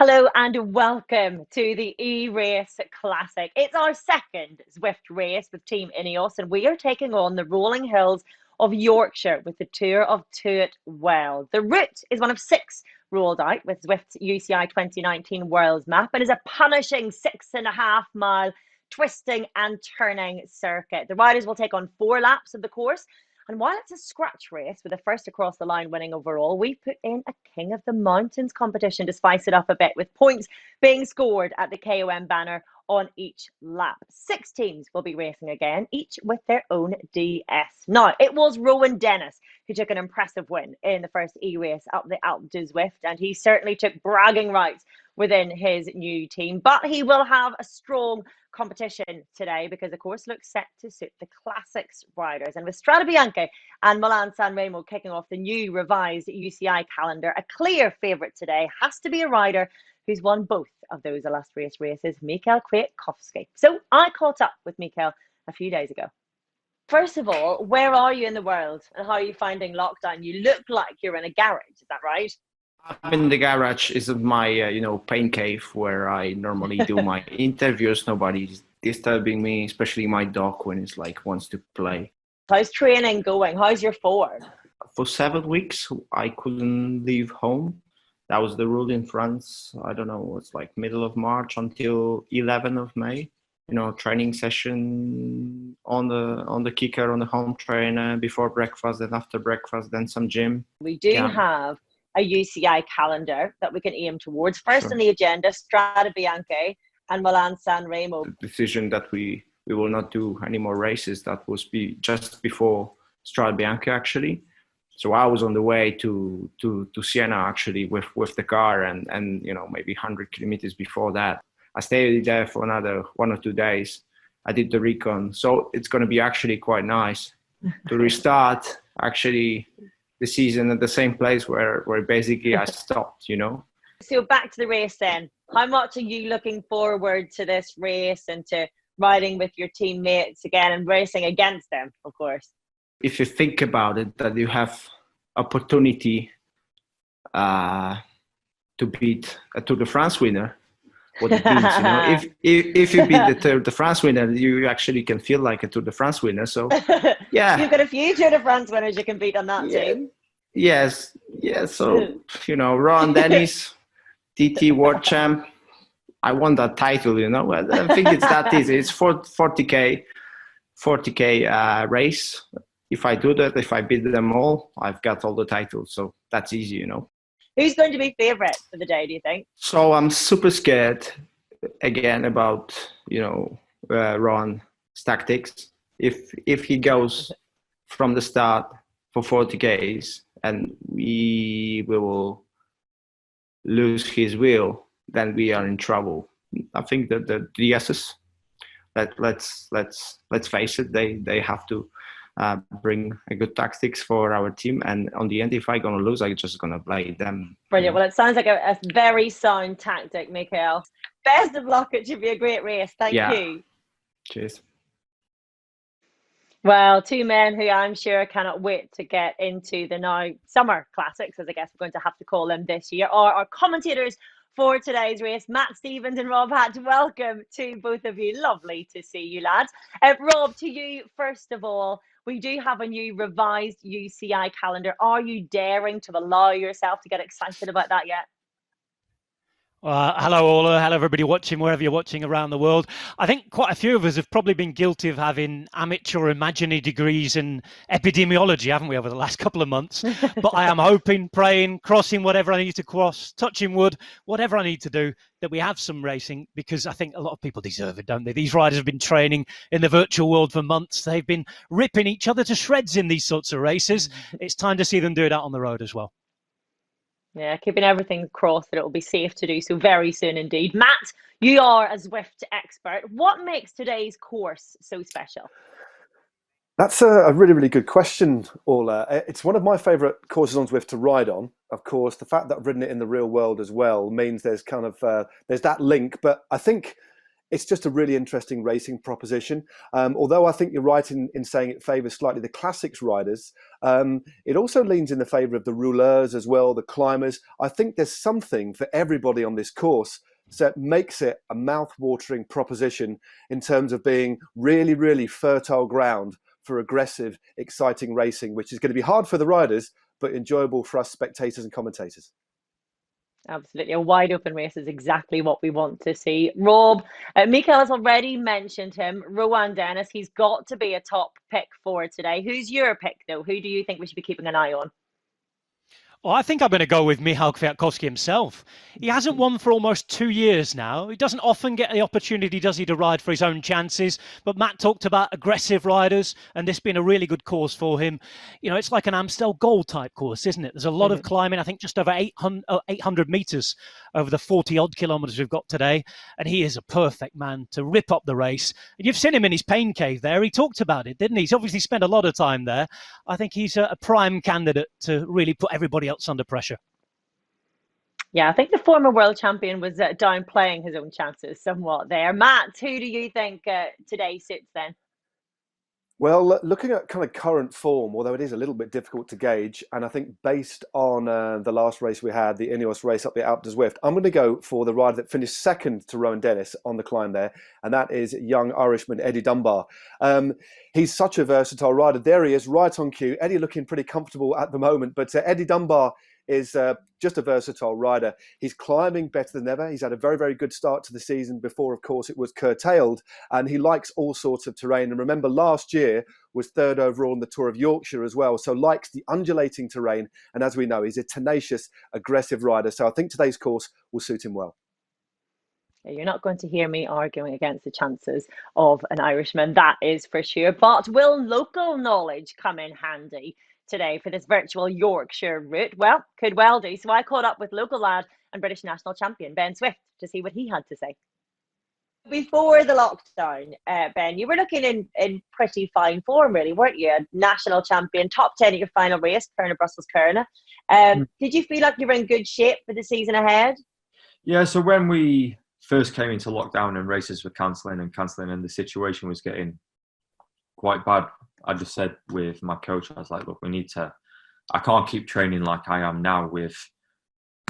Hello and welcome to the eRace Classic. It's our second Zwift race with Team INEOS, and we are taking on the rolling hills of Yorkshire with the Tour of Do It Well. The route is one of 6 rolled out with Zwift's UCI 2019 World's Map and is a punishing 6.5-mile twisting and turning circuit. The riders will take on 4 laps of the course. And while it's a scratch race with the first across the line winning overall, we put in a King of the Mountains competition to spice it up a bit, with points being scored at the KOM banner on each lap. 6 teams will be racing again, each with their own DS. Now, it was Rowan Dennis who took an impressive win in the first e-race up the Alpe du Zwift, and he certainly took bragging rights within his new team. But he will have a strong competition today because the course looks set to suit the classics riders. And with Strade Bianche and Milan San Remo kicking off the new revised UCI calendar, a clear favourite today has to be a rider who's won both of those illustrious races, Michael Kwiatkowski. So I caught up with Michael a few days ago. First of all, where are you in the world and how are you finding lockdown? You look like you're in a garage, is that right? I'm in the garage. Is my pain cave where I normally do my interviews. Nobody's disturbing me, especially my dog when it's wants to play. How's training going? How's your form? For 7 weeks, I couldn't leave home. That was the rule in France. I don't know, it's middle of March until 11th of May. Training session on the kicker, on the home trainer, before breakfast, then after breakfast, then some gym. We do have a UCI calendar that we can aim towards. First on the agenda, Strade Bianche and Milan San Remo. The decision that we will not do any more races, that was just before Strade Bianche actually. So I was on the way to Siena actually with the car and maybe 100 kilometers before that. I stayed there for another 1 or 2 days. I did the recon. So it's going to be actually quite nice to restart actually the season at the same place where basically I stopped, So back to the race then. How much are you looking forward to this race and to riding with your teammates again and racing against them, of course? If you think about it, that you have opportunity to beat a Tour de France winner, what it means, if you beat the Tour de France winner, you actually can feel like a Tour de France winner. So, yeah. You've got a few Tour de France winners you can beat on that team. Yes. Yeah. So, Rowan Dennis, TT World Champ. I won that title, I think it's that easy. It's 40K race. If I do that, if I beat them all, I've got all the titles. So that's easy, Who's going to be favourite for the day, do you think? So I'm super scared again about, Ron's tactics. If he goes from the start for 40Ks and we will lose his wheel, then we are in trouble. I think that the DSs, let's face it, they have to bring a good tactics for our team, and on the end, if I'm gonna lose, I'm just gonna blame them. Brilliant. Well, it sounds like a very sound tactic, Michael. Best of luck. It should be a great race. Thank you. Cheers. Well, 2 men who I'm sure cannot wait to get into the now summer classics, as I guess we're going to have to call them this year, are our commentators for today's race, Matt Stevens and Rob Hatt. Welcome to both of you. Lovely to see you, lads. Rob, to you first of all. We do have a new revised UCI calendar. Are you daring to allow yourself to get excited about that yet? Hello all, hello everybody watching wherever you're watching around the world. I think quite a few of us have probably been guilty of having amateur imaginary degrees in epidemiology, haven't we, over the last couple of months? But I am hoping, praying, crossing whatever I need to cross, touching wood, whatever I need to do, that we have some racing, because I think a lot of people deserve it, don't they? These riders have been training in the virtual world for months. They've been ripping each other to shreds in these sorts of races. It's time to see them do it out on the road as well. Yeah, keeping everything crossed that it will be safe to do so very soon indeed. Matt, you are a Zwift expert. What makes today's course so special? That's a really, really good question, Orla. It's one of my favourite courses on Zwift to ride on. Of course, the fact that I've ridden it in the real world as well means there's there's that link. But I think It's just a really interesting racing proposition. Although I think you're right in saying it favours slightly the classics riders, it also leans in the favour of the rouleurs as well, the climbers. I think there's something for everybody on this course. So it makes it a mouth-watering proposition in terms of being really, really fertile ground for aggressive, exciting racing, which is going to be hard for the riders, but enjoyable for us spectators and commentators. Absolutely. A wide open race is exactly what we want to see. Rob, Mikael has already mentioned him. Rowan Dennis, he's got to be a top pick for today. Who's your pick, though? Who do you think we should be keeping an eye on? Well, I think I'm going to go with Michał Kwiatkowski himself. He hasn't won for almost 2 years now. He doesn't often get the opportunity, does he, to ride for his own chances. But Matt talked about aggressive riders and this being a really good course for him. You know, it's like an Amstel Gold type course, isn't it? There's a lot of climbing, I think just over 800 metres over the 40-odd kilometres we've got today. And he is a perfect man to rip up the race. And you've seen him in his pain cave there. He talked about it, didn't he? He's obviously spent a lot of time there. I think he's a prime candidate to really put everybody else under pressure. Yeah, I think the former world champion was downplaying his own chances somewhat there. Matt, who do you think today suits then? Well, looking at kind of current form, although it is a little bit difficult to gauge, and I think based on the last race we had, the INEOS race up the Alpe d'Huez, I'm going to go for the rider that finished second to Rowan Dennis on the climb there, and that is young Irishman Eddie Dunbar. He's such a versatile rider. There he is, right on cue. Eddie looking pretty comfortable at the moment, but Eddie Dunbar is just a versatile rider. He's climbing better than ever. He's had a very, very good start to the season before, of course, it was curtailed, and he likes all sorts of terrain. And remember, last year was third overall in the Tour of Yorkshire as well, so likes the undulating terrain. And as we know, he's a tenacious, aggressive rider. So I think today's course will suit him well. You're not going to hear me arguing against the chances of an Irishman, that is for sure. But will local knowledge come in handy today for this virtual Yorkshire route? Well, could well do. So I caught up with local lad and British national champion Ben Zwift to see what he had to say. Before the lockdown, Ben, you were looking in pretty fine form, really, weren't you? A national champion, top 10 at your final race, Kurna Brussels Kurna. Did you feel like you were in good shape for the season ahead? Yeah, so when we first came into lockdown and races were cancelling and the situation was getting quite bad, I just said with my coach, I was like, look, I can't keep training like I am now with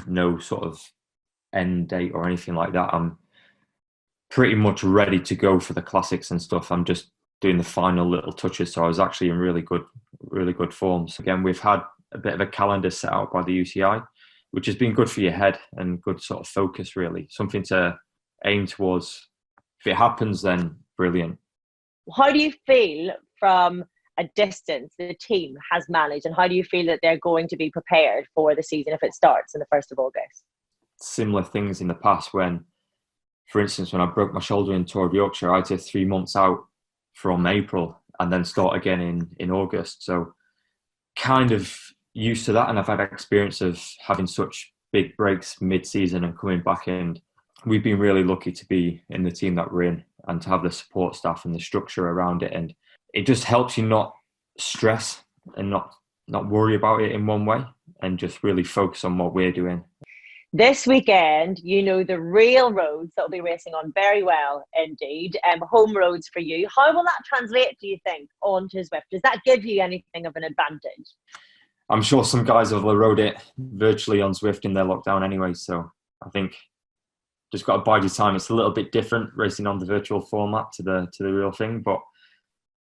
no sort of end date or anything like that. I'm pretty much ready to go for the classics and stuff. I'm just doing the final little touches. So I was actually in really good form. So again, we've had a bit of a calendar set out by the UCI, which has been good for your head and good sort of focus, really. Something to aim towards. If it happens, then brilliant. How do you feel from a distance the team has managed, and how do you feel that they're going to be prepared for the season if it starts on the 1st of August? Similar things in the past when, for instance, when I broke my shoulder in Tour of Yorkshire, I took 3 months out from April and then start again in August. So kind of used to that, and I've had experience of having such big breaks mid-season and coming back in. We've been really lucky to be in the team that we're in and to have the support staff and the structure around it. And it just helps you not stress and not worry about it in one way and just really focus on what we're doing. This weekend, you know the real roads that will be racing on very well indeed. Home roads for you. How will that translate, do you think, onto Zwift? Does that give you anything of an advantage? I'm sure some guys have rode it virtually on Zwift in their lockdown anyway, so I think just got to bide your time. It's a little bit different racing on the virtual format to the real thing, but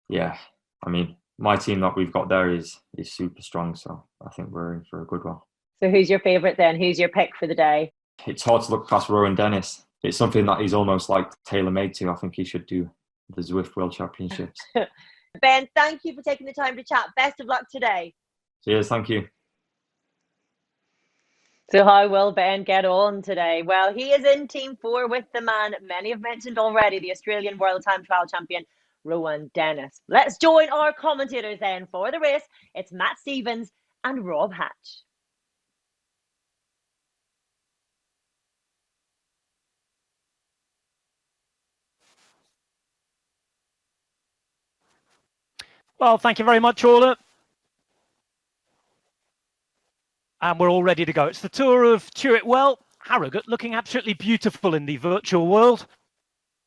yeah, I mean, my team that we've got there is super strong, so I think we're in for a good one. So who's your favourite then? Who's your pick for the day? It's hard to look past Rowan Dennis. It's something that he's almost like tailor-made to. I think he should do the Zwift World Championships. Ben, thank you for taking the time to chat. Best of luck today. Cheers, thank you. So how will Ben get on today? Well, he is in Team 4 with the man many have mentioned already, the Australian World Time Trial Champion, Rowan Dennis. Let's join our commentators then for the race. It's Matt Stevens and Rob Hatch. Well, thank you very much, Orla. And we're all ready to go. It's the tour of Tuatwell, Harrogate, looking absolutely beautiful in the virtual world.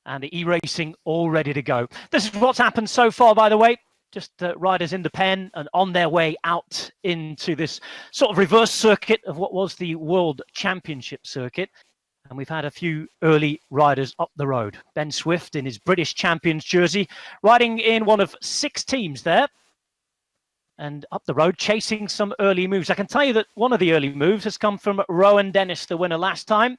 and the e-racing all ready to go. This is what's happened so far, by the way. Just riders in the pen and on their way out into this sort of reverse circuit of what was the World Championship circuit. And we've had a few early riders up the road. Ben Zwift in his British Champions jersey, riding in one of 6 teams there. And up the road, chasing some early moves. I can tell you that one of the early moves has come from Rowan Dennis, the winner last time,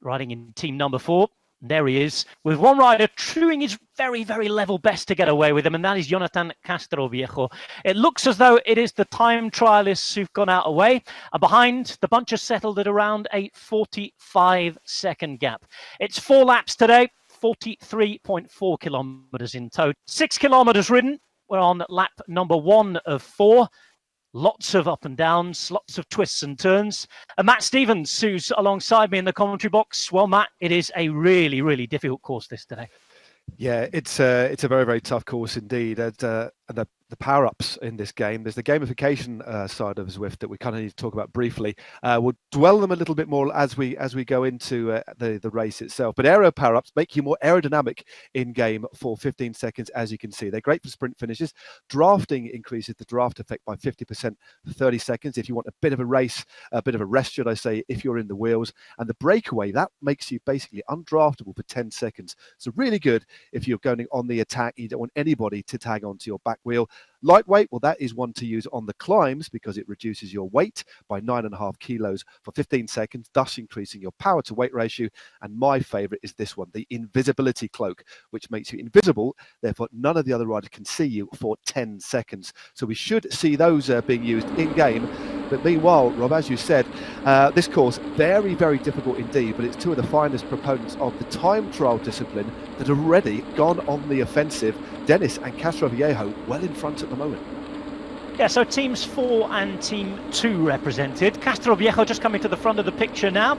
riding in team number 4. There he is, with one rider doing his very, very level best to get away with him, and that is Jonathan Castroviejo. It looks as though it is the time trialists who've gone out away, and behind, the bunch has settled at around a 45-second gap. It's 4 laps today, 43.4 kilometres in total. 6 kilometres ridden. We're on lap number 1 of 4. Lots of up and downs, lots of twists and turns. And Matt Stevens, who's alongside me in the commentary box. Well, Matt, it is a really, really difficult course this today. Yeah, it's a very, very tough course indeed. And the power-ups in this game, there's the gamification side of Zwift that we kind of need to talk about briefly. We'll dwell them a little bit more as we go into the race itself. But aero power-ups make you more aerodynamic in game for 15 seconds, as you can see. They're great for sprint finishes. Drafting increases the draft effect by 50% for 30 seconds. If you want a bit of a race, a bit of a rest, should I say, if you're in the wheels. And the breakaway, that makes you basically undraftable for 10 seconds. So really good if you're going on the attack. You don't want anybody to tag onto your back wheel. Lightweight, well, that is one to use on the climbs because it reduces your weight by 9.5 kilos for 15 seconds, thus increasing your power to weight ratio. And my favorite is this one, the invisibility cloak, which makes you invisible. Therefore, none of the other riders can see you for 10 seconds. So we should see those being used in game. But meanwhile, Rob, as you said, this course, very, very difficult indeed, but it's 2 of the finest proponents of the time trial discipline that have already gone on the offensive. Dennis and Castroviejo well in front at the moment. Yeah, so teams 4 and team 2 represented. Castroviejo just coming to the front of the picture now.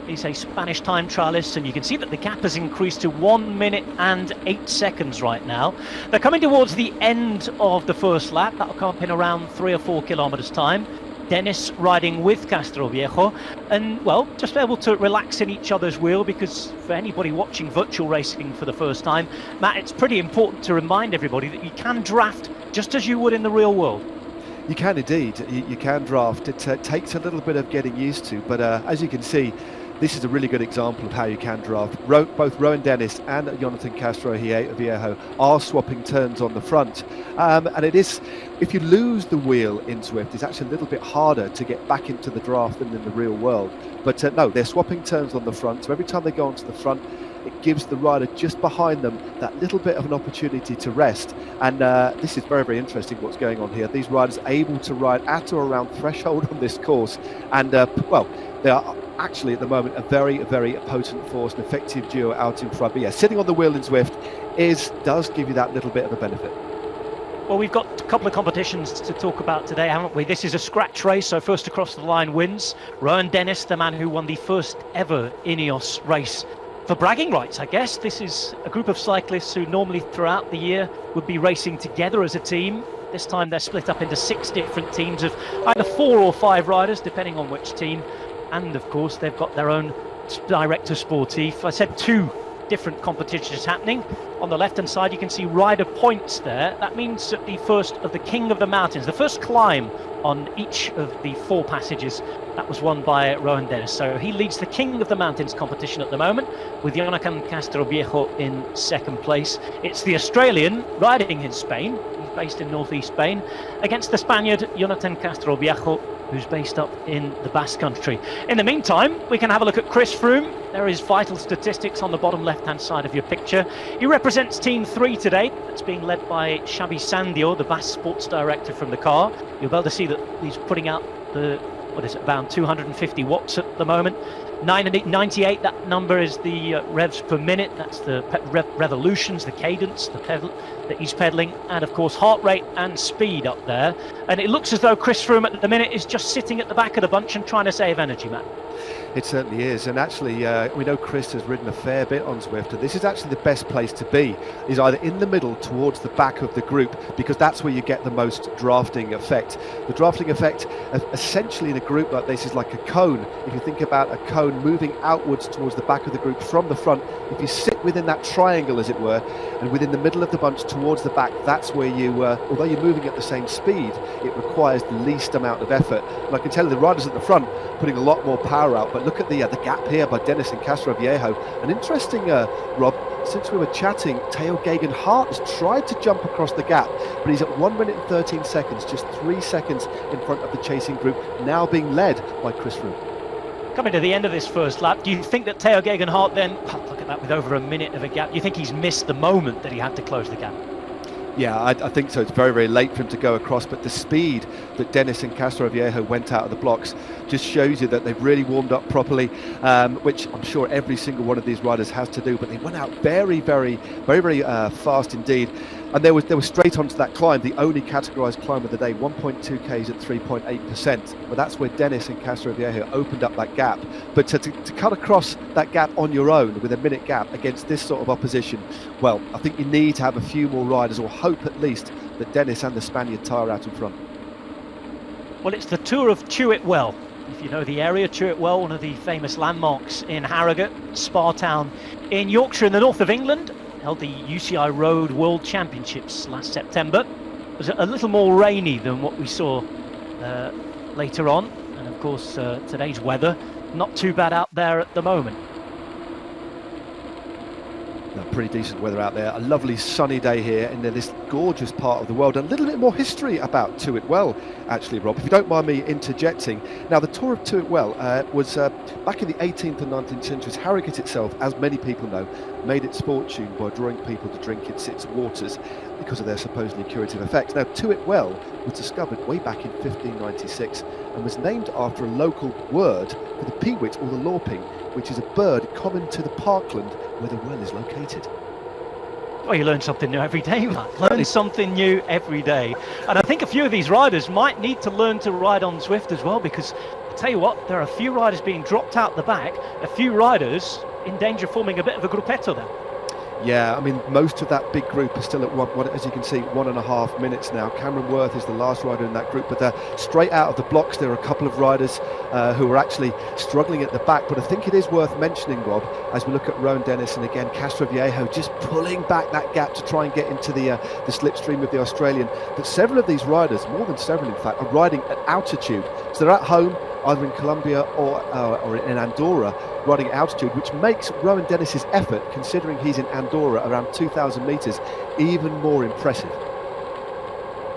He's a Spanish time trialist, and you can see that the gap has increased to 1 minute and 8 seconds right now. They're coming towards the end of the first lap. That'll come up in around 3 or 4 kilometres time. Dennis riding with Castroviejo, and well, just able to relax in each other's wheel, because for anybody watching virtual racing for the first time, Matt, it's pretty important to remind everybody that you can draft just as you would in the real world. You can indeed. You can draft. It takes a little bit of getting used to, but as you can see, this is a really good example of how you can draft. Both Rowan Dennis and Jonathan Castroviejo are swapping turns on the front. And it is, if you lose the wheel in Zwift, it's actually a little bit harder to get back into the draft than in the real world. But no, they're swapping turns on the front. So every time they go onto the front, it gives the rider just behind them that little bit of an opportunity to rest. And this is very, very interesting what's going on here. These riders are able to ride at or around threshold on this course. And, well, they are actually at the moment a very, very potent force, an effective duo out in front. But yeah, sitting on the wheel in Zwift does give you that little bit of a benefit. Well, we've got a couple of competitions to talk about today, haven't we? This is a scratch race, so first across the line wins. Rowan Dennis, the man who won the first ever INEOS race. For bragging rights, I guess. This is a group of cyclists who normally throughout the year would be racing together as a team. This time they're split up into 6 different teams of either 4 or 5 riders, depending on which team. And of course, they've got their own director sportif. I said 2 different competitions happening. On the left-hand side, you can see rider points there. That means that the first of the King of the Mountains, the first climb on each of the 4 passages, that was won by Rowan Dennis. So he leads the King of the Mountains competition at the moment, with Jonathan Castroviejo in 2nd place. It's the Australian riding in Spain. He's based in northeast Spain, against the Spaniard Jonathan Castroviejo, who's based up in the Basque Country. In the meantime, we can have a look at Chris Froome. There is vital statistics on the bottom left-hand side of your picture. He represents Team 3 today. It's being led by Xavi Sandio, the Basque Sports Director from the car. You'll be able to see that he's putting out the, about 250 watts at the moment. 98, that number is the revs per minute. That's the revolutions, the cadence, the pedal that he's pedaling, and of course heart rate and speed up there. And it looks as though Chris Froome at the minute is just sitting at the back of the bunch and trying to save energy, Matt. It certainly is, and actually we know Chris has ridden a fair bit on Zwift, and this is actually the best place to be, is either in the middle towards the back of the group, because that's where you get the most drafting effect. The drafting effect essentially in a group like this is like a cone. If you think about a cone moving outwards towards the back of the group from the front, if you sit within that triangle, as it were, and within the middle of the bunch towards the back, that's where you, although you're moving at the same speed, it requires the least amount of effort. And I can tell you the riders at the front putting a lot more power out, but look at the gap here by Dennis and Castroviejo. And interesting, Rob, since we were chatting, Teo Geoghegan-Hart has tried to jump across the gap, but he's at 1 minute and 13 seconds, just 3 seconds in front of the chasing group, now being led by Chris Froome. Coming to the end of this first lap, do you think that Teo Geoghegan-Hart then, look at that, with over a minute of a gap, do you think he's missed the moment that he had to close the gap? Yeah, I think so. It's very, very late for him to go across, but the speed that Dennis and Castroviejo went out of the blocks just shows you that they've really warmed up properly, which I'm sure every single one of these riders has to do, but they went out very, very fast indeed. And they were straight onto that climb, the only categorised climb of the day, 1.2 Ks at 3.8%. But that's where Dennis and Castroviejo opened up that gap. But to cut across that gap on your own with a minute gap against this sort of opposition, well, I think you need to have a few more riders, or hope at least that Dennis and the Spaniard tire out in front. Well, it's the Tour of Tuitwell. If you know the area, Tuitwell, one of the famous landmarks in Harrogate, Spa Town in Yorkshire in the north of England. Held the UCI Road World Championships last September. It was a little more rainy than what we saw later on, and of course today's weather not too bad out there at the moment. No, pretty decent weather out there. A lovely sunny day here in this gorgeous part of the world. And a little bit more history about Tuitwell, actually, Rob, if you don't mind me interjecting. Now, the Tour of Tuitwell was back in the 18th and 19th centuries. Harrogate itself, as many people know, made its fortune by drawing people to drink its waters because of their supposedly curative effects. Now, Tuitwell was discovered way back in 1596 and was named after a local word for the peewit or the lorping, which is a bird common to the parkland where the well is located. Well, you learn something new every day, Matt. Learn something new every day. And I think a few of these riders might need to learn to ride on Zwift as well, because I'll tell you what, there are a few riders being dropped out the back, a few riders in danger of forming a bit of a gruppetto then. Yeah, I mean, most of that big group is still at one, as you can see, 1.5 minutes now. Cameron Worth is the last rider in that group, but they're straight out of the blocks. There are a couple of riders who are actually struggling at the back, but I think it is worth mentioning, Rob, as we look at Rowan Dennis and again Castroviejo just pulling back that gap to try and get into the slipstream of the Australian, that several of these riders, more than several in fact, are riding at altitude. So they're at home, either in Colombia or in Andorra, riding at altitude, which makes Rowan Dennis's effort, considering he's in Andorra around 2,000 metres, even more impressive.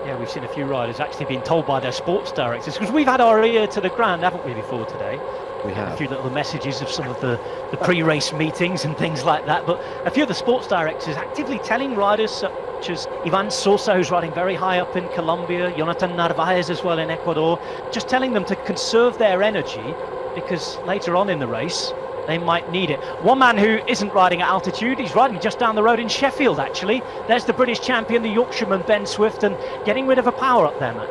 Yeah, we've seen a few riders actually being told by their sports directors, because we've had our ear to the ground, haven't we, before today? We have. A few little messages of some of the pre-race meetings and things like that, but a few of the sports directors actively telling riders such as Ivan Sosa, who's riding very high up in Colombia, Jonathan Narvaez as well in Ecuador, just telling them to conserve their energy, because later on in the race they might need it. One man who isn't riding at altitude, he's riding just down the road in Sheffield actually. There's the British champion, the Yorkshireman Ben Swift, and getting rid of a power up there, Matt.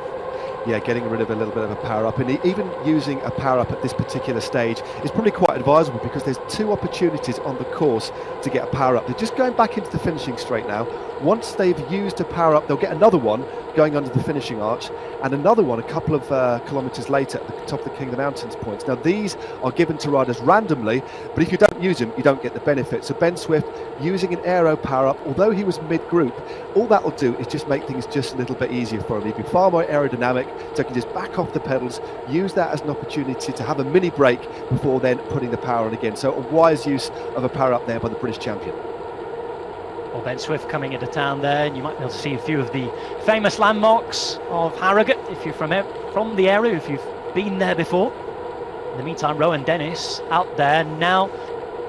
Yeah, getting rid of a little bit of a power up, and even using a power up at this particular stage is probably quite advisable, because there's two opportunities on the course to get a power up. They're just going back into the finishing straight now. Once they've used a power up, they'll get another one going under the finishing arch, and another one a couple of kilometres later at the top of the King of the Mountains points. Now these are given to riders randomly, but if you don't use them, you don't get the benefit. So Ben Swift using an aero power up, although he was mid-group, all that will do is just make things just a little bit easier for him. He'll be far more aerodynamic, so he can just back off the pedals, use that as an opportunity to have a mini break before then putting the power on again. So a wise use of a power up there by the British champion. Well, Ben Swift coming into town there, and you might be able to see a few of the famous landmarks of Harrogate if you're from the area, if you've been there before. In the meantime, Rowan Dennis out there now,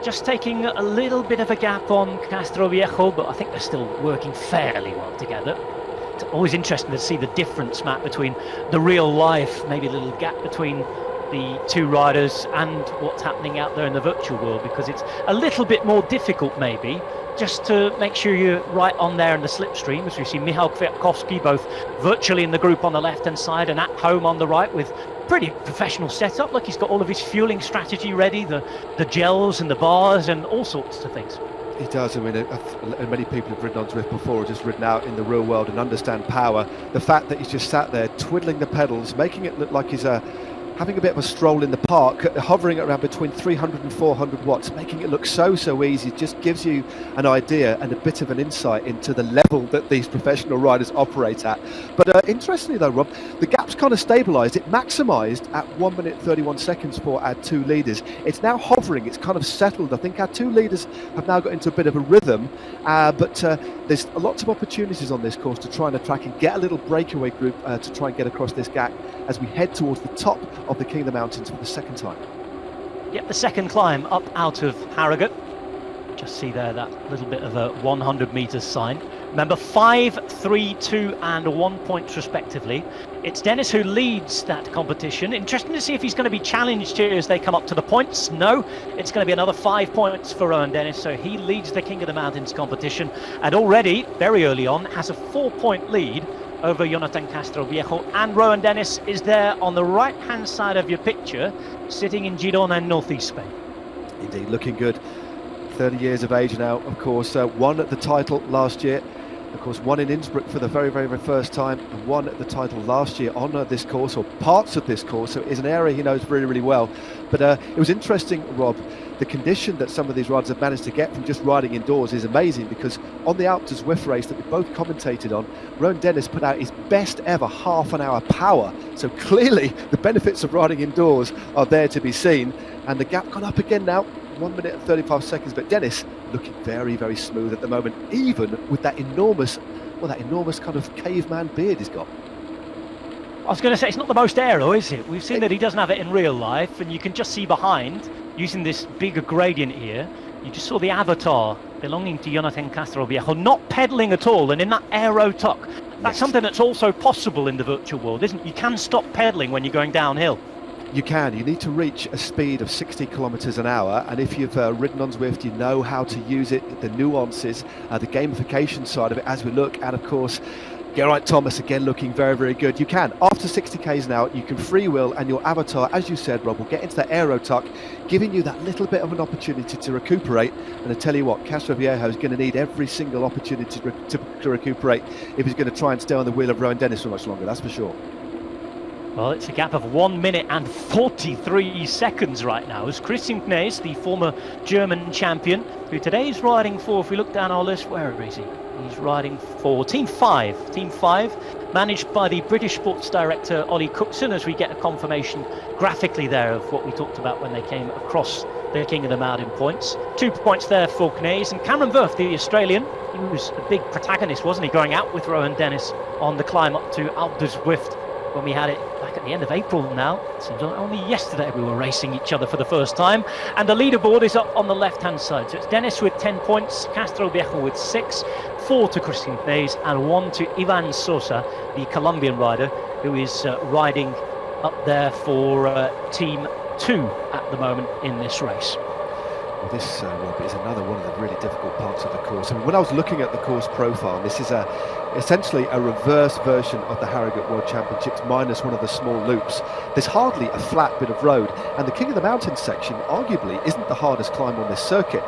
just taking a little bit of a gap on Castroviejo, but I think they're still working fairly well together. It's always interesting to see the difference, Matt, between the real life, maybe a little gap between the two riders and what's happening out there in the virtual world, because it's a little bit more difficult maybe just to make sure you're right on there in the slipstream, as we see Michał Kwiatkowski both virtually in the group on the left hand side and at home on the right, with pretty professional setup. Like, he's got all of his fueling strategy ready, the gels and the bars and all sorts of things. He does. I mean, many people have ridden on Zwift before, or just ridden out in the real world and understand power. The fact that he's just sat there twiddling the pedals, making it look like he's having a bit of a stroll in the park, hovering around between 300 and 400 watts, making it look so easy. It just gives you an idea and a bit of an insight into the level that these professional riders operate at. But interestingly though, Rob, the gap's kind of stabilised. It maximised at 1 minute 31 seconds for our two leaders. It's now hovering, it's kind of settled. I think our two leaders have now got into a bit of a rhythm, but there's lots of opportunities on this course to try and attract and get a little breakaway group to try and get across this gap as we head towards the top of the King of the Mountains for the second time. Yep, the second climb up out of Harrogate. Just see there that little bit of a 100 metres sign. Remember, 5, 3, 2 and 1 points respectively. It's Dennis who leads that competition. Interesting to see if he's going to be challenged here as they come up to the points. No, it's going to be another 5 points for Rowan Dennis, so he leads the King of the Mountains competition and already, very early on, has a 4-point lead over Jonathan Castroviejo, and Rowan Dennis is there on the right-hand side of your picture, sitting in Girona in northeast Spain. Indeed, looking good. 30 years of age now, of course, won at the title last year, of course won in Innsbruck for the very first time, and won at the title last year on this course, or parts of this course, so it is an area he knows really well. But it was interesting, Rob, the condition that some of these riders have managed to get from just riding indoors is amazing, because on the Alpe d'Huez Zwift race that we both commentated on, Rowan Dennis put out his best ever half-an-hour power, so clearly the benefits of riding indoors are there to be seen, and the gap gone up again now, 1 minute and 35 seconds, but Dennis looking very smooth at the moment, even with that enormous kind of caveman beard he's got. I was going to say, it's not the most aero, is it? We've seen that he doesn't have it in real life, and you can just see behind, using this bigger gradient here, you just saw the avatar belonging to Jonathan Castroviejo not pedalling at all, and in that aero tuck. That's something that's also possible in the virtual world, isn't it? You can stop pedaling when you're going downhill. You can. You need to reach a speed of 60 kilometers an hour, and if you've ridden on Zwift, you know how to use it, the nuances, the gamification side of it as we look, and of course Geraint Thomas again looking very good. You can, after 60 k's an hour, you can free wheel, and your avatar, as you said, Rob, will get into that aero tuck, giving you that little bit of an opportunity to recuperate. And I tell you what, Castroviejo is going to need every single opportunity to recuperate if he's going to try and stay on the wheel of Rowan Dennis for much longer, that's for sure. Well, it's a gap of 1 minute and 43 seconds right now, as Christian Knees, the former German champion, who today is riding for, if we look down our list, where is he? He's riding for Team 5. Team 5, managed by the British sports director Ollie Cookson, as we get a confirmation graphically there of what we talked about when they came across the King of the Mountain points. 2 points there for Knees, and Cameron Wirth, the Australian, he was a big protagonist, wasn't he, going out with Rowan Dennis on the climb up to Alpe d'Huez Zwift when we had it back at the end of April now. It seems like only yesterday we were racing each other for the first time. And the leaderboard is up on the left-hand side. So it's Dennis with 10 points, Castroviejo with 6, 4 to Christian Knees, and 1 to Ivan Sosa, the Colombian rider, who is riding up there for Team 2 at the moment in this race. Well, this, Rob, is another one of the really difficult parts of the course. I mean, when I was looking at the course profile, this is essentially a reverse version of the Harrogate World Championships minus one of the small loops. There's hardly a flat bit of road, and the King of the Mountains section arguably isn't the hardest climb on this circuit.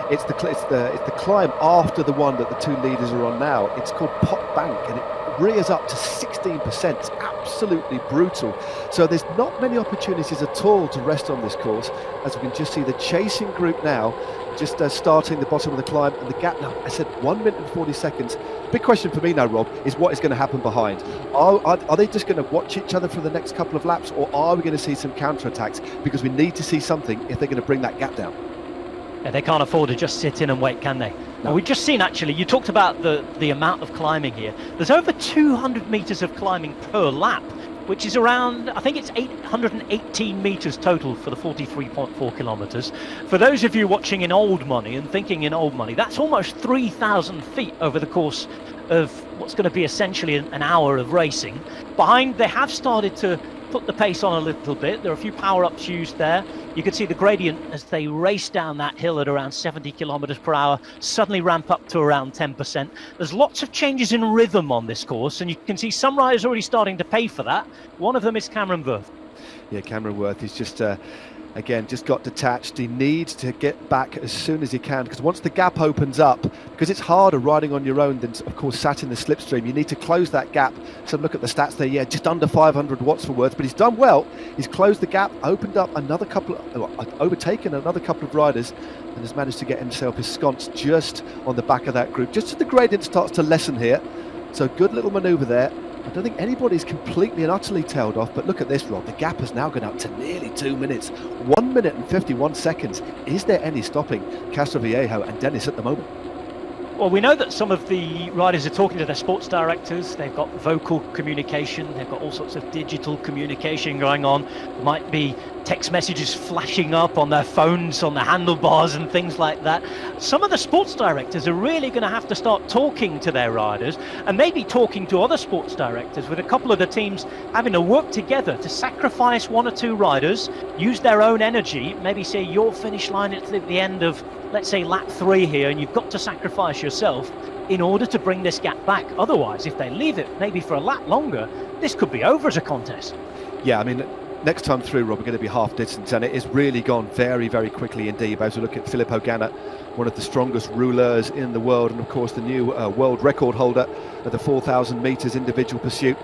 It's the climb after the one that the two leaders are on now. It's called Pot Bank, and it rears up to 16%. It's absolutely brutal. So there's not many opportunities at all to rest on this course, as we can just see the chasing group now just starting the bottom of the climb, and the gap now, I said 1 minute and 40 seconds. Big question for me now, Rob, is what is going to happen behind? Are they just going to watch each other for the next couple of laps, or are we going to see some counter-attacks? Because we need to see something if they're going to bring that gap down. Yeah, they can't afford to just sit in and wait, can they? No. Well, we've just seen, actually, you talked about the amount of climbing here. There's over 200 metres of climbing per lap, which is around, I think it's 818 metres total for the 43.4 kilometres. For those of you watching in old money and thinking in old money, that's almost 3,000 feet over the course of what's going to be essentially an hour of racing. Behind, they have started to put the pace on a little bit. There are a few power-ups used there. You can see the gradient as they race down that hill at around 70 kilometers per hour, suddenly ramp up to around 10%. There's lots of changes in rhythm on this course, and you can see some riders already starting to pay for that. One of them is Cameron Wirth. Yeah, Cameron Wirth is just Again, just got detached. He needs to get back as soon as he can, because once the gap opens up, because it's harder riding on your own than, of course, sat in the slipstream, you need to close that gap. So look at the stats there. Yeah, just under 500 watts for words, but he's done well. He's closed the gap, opened up another couple, overtaken another couple of riders, and has managed to get himself ensconced just on the back of that group, just as the gradient starts to lessen here. So good little manoeuvre there. I don't think anybody's completely and utterly tailed off, but look at this, Rob. The gap has now gone up to nearly 2 minutes. 1 minute and 51 seconds. Is there any stopping Castroviejo and Dennis at the moment? Well, we know that some of the riders are talking to their sports directors. They've got vocal communication. They've got all sorts of digital communication going on. There might be text messages flashing up on their phones, on the handlebars and things like that. Some of the sports directors are really going to have to start talking to their riders, and maybe talking to other sports directors, with a couple of the teams having to work together to sacrifice one or two riders, use their own energy, maybe say your finish line at the end of, let's say, lap 3 here, and you've got to sacrifice yourself in order to bring this gap back. Otherwise, if they leave it maybe for a lap longer, this could be over as a contest. Yeah, I mean, next time through, Rob, we're going to be half distance, and it has really gone very, very quickly indeed. As we look at Filippo Ganna, one of the strongest rulers in the world, and of course the new world record holder at the 4,000 metres individual pursuit.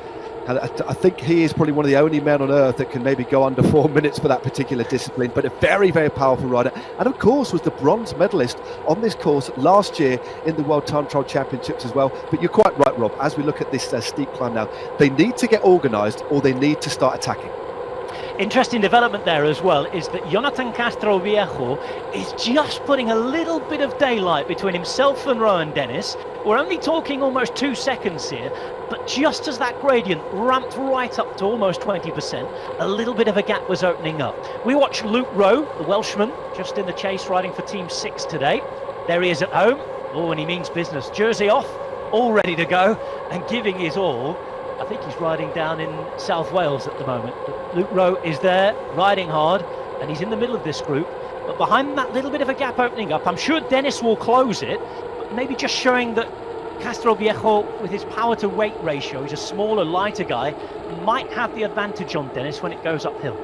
And I think he is probably one of the only men on earth that can maybe go under 4 minutes for that particular discipline, but a very, very powerful rider. And of course was the bronze medalist on this course last year in the World Time Trial Championships as well. But you're quite right, Rob, as we look at this steep climb now, they need to get organised, or they need to start attacking. Interesting development there as well is that Jonathan Castroviejo is just putting a little bit of daylight between himself and Rowan Dennis. We're only talking almost 2 seconds here, but just as that gradient ramped right up to almost 20%, a little bit of a gap was opening up. We watched Luke Rowe, the Welshman, just in the chase, riding for Team 6 today. There he is at home. Oh, and he means business. Jersey off, all ready to go, and giving his all. I think he's riding down in South Wales at the moment. But Luke Rowe is there, riding hard, and he's in the middle of this group. But behind that little bit of a gap opening up, I'm sure Dennis will close it, but maybe just showing that Castroviejo, with his power to weight ratio, he's a smaller, lighter guy, might have the advantage on Dennis when it goes uphill.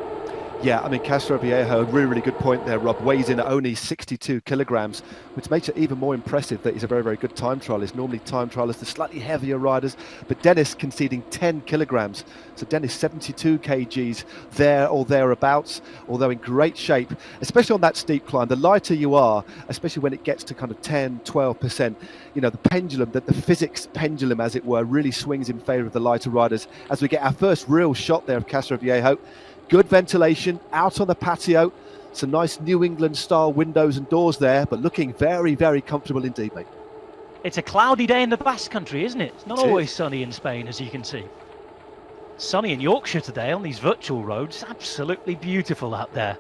Yeah, I mean, Castroviejo, a really, really good point there, Rob. Weighs in at only 62 kilograms, which makes it even more impressive that he's a very, very good time trialist. Normally, time trialists are slightly heavier riders, but Dennis conceding 10 kilograms. So Dennis, 72 kgs there or thereabouts, although in great shape, especially on that steep climb. The lighter you are, especially when it gets to kind of 10, 12%, you know, the pendulum, the physics pendulum, as it were, really swings in favour of the lighter riders. As we get our first real shot there of Castroviejo. Good ventilation out on the patio, some nice New England style windows and doors there, but looking very, very comfortable indeed, mate. It's a cloudy day in the Basque Country, isn't it? It's not always sunny in Spain, as you can see. Sunny in Yorkshire today on these virtual roads. Absolutely beautiful out there.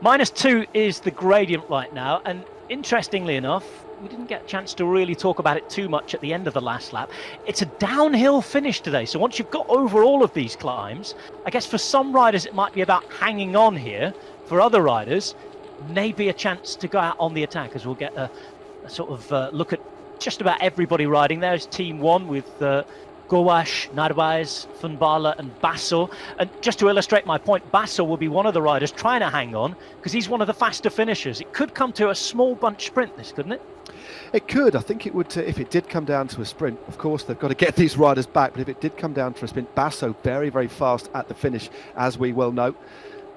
-2 is the gradient right now, and interestingly enough, we didn't get a chance to really talk about it too much at the end of the last lap. It's a downhill finish today, so once you've got over all of these climbs, I guess for some riders it might be about hanging on here. For other riders, maybe a chance to go out on the attack, as we'll get a sort of look at just about everybody riding. There's Team 1 with Gouache, Narvaez, Funbala and Basso. And just to illustrate my point, Basso will be one of the riders trying to hang on, because he's one of the faster finishers. It could come to a small bunch sprint, this, couldn't it? It could. I think it would, if it did come down to a sprint. Of course, they've got to get these riders back, but if it did come down to a sprint, Basso very, very fast at the finish, as we well know.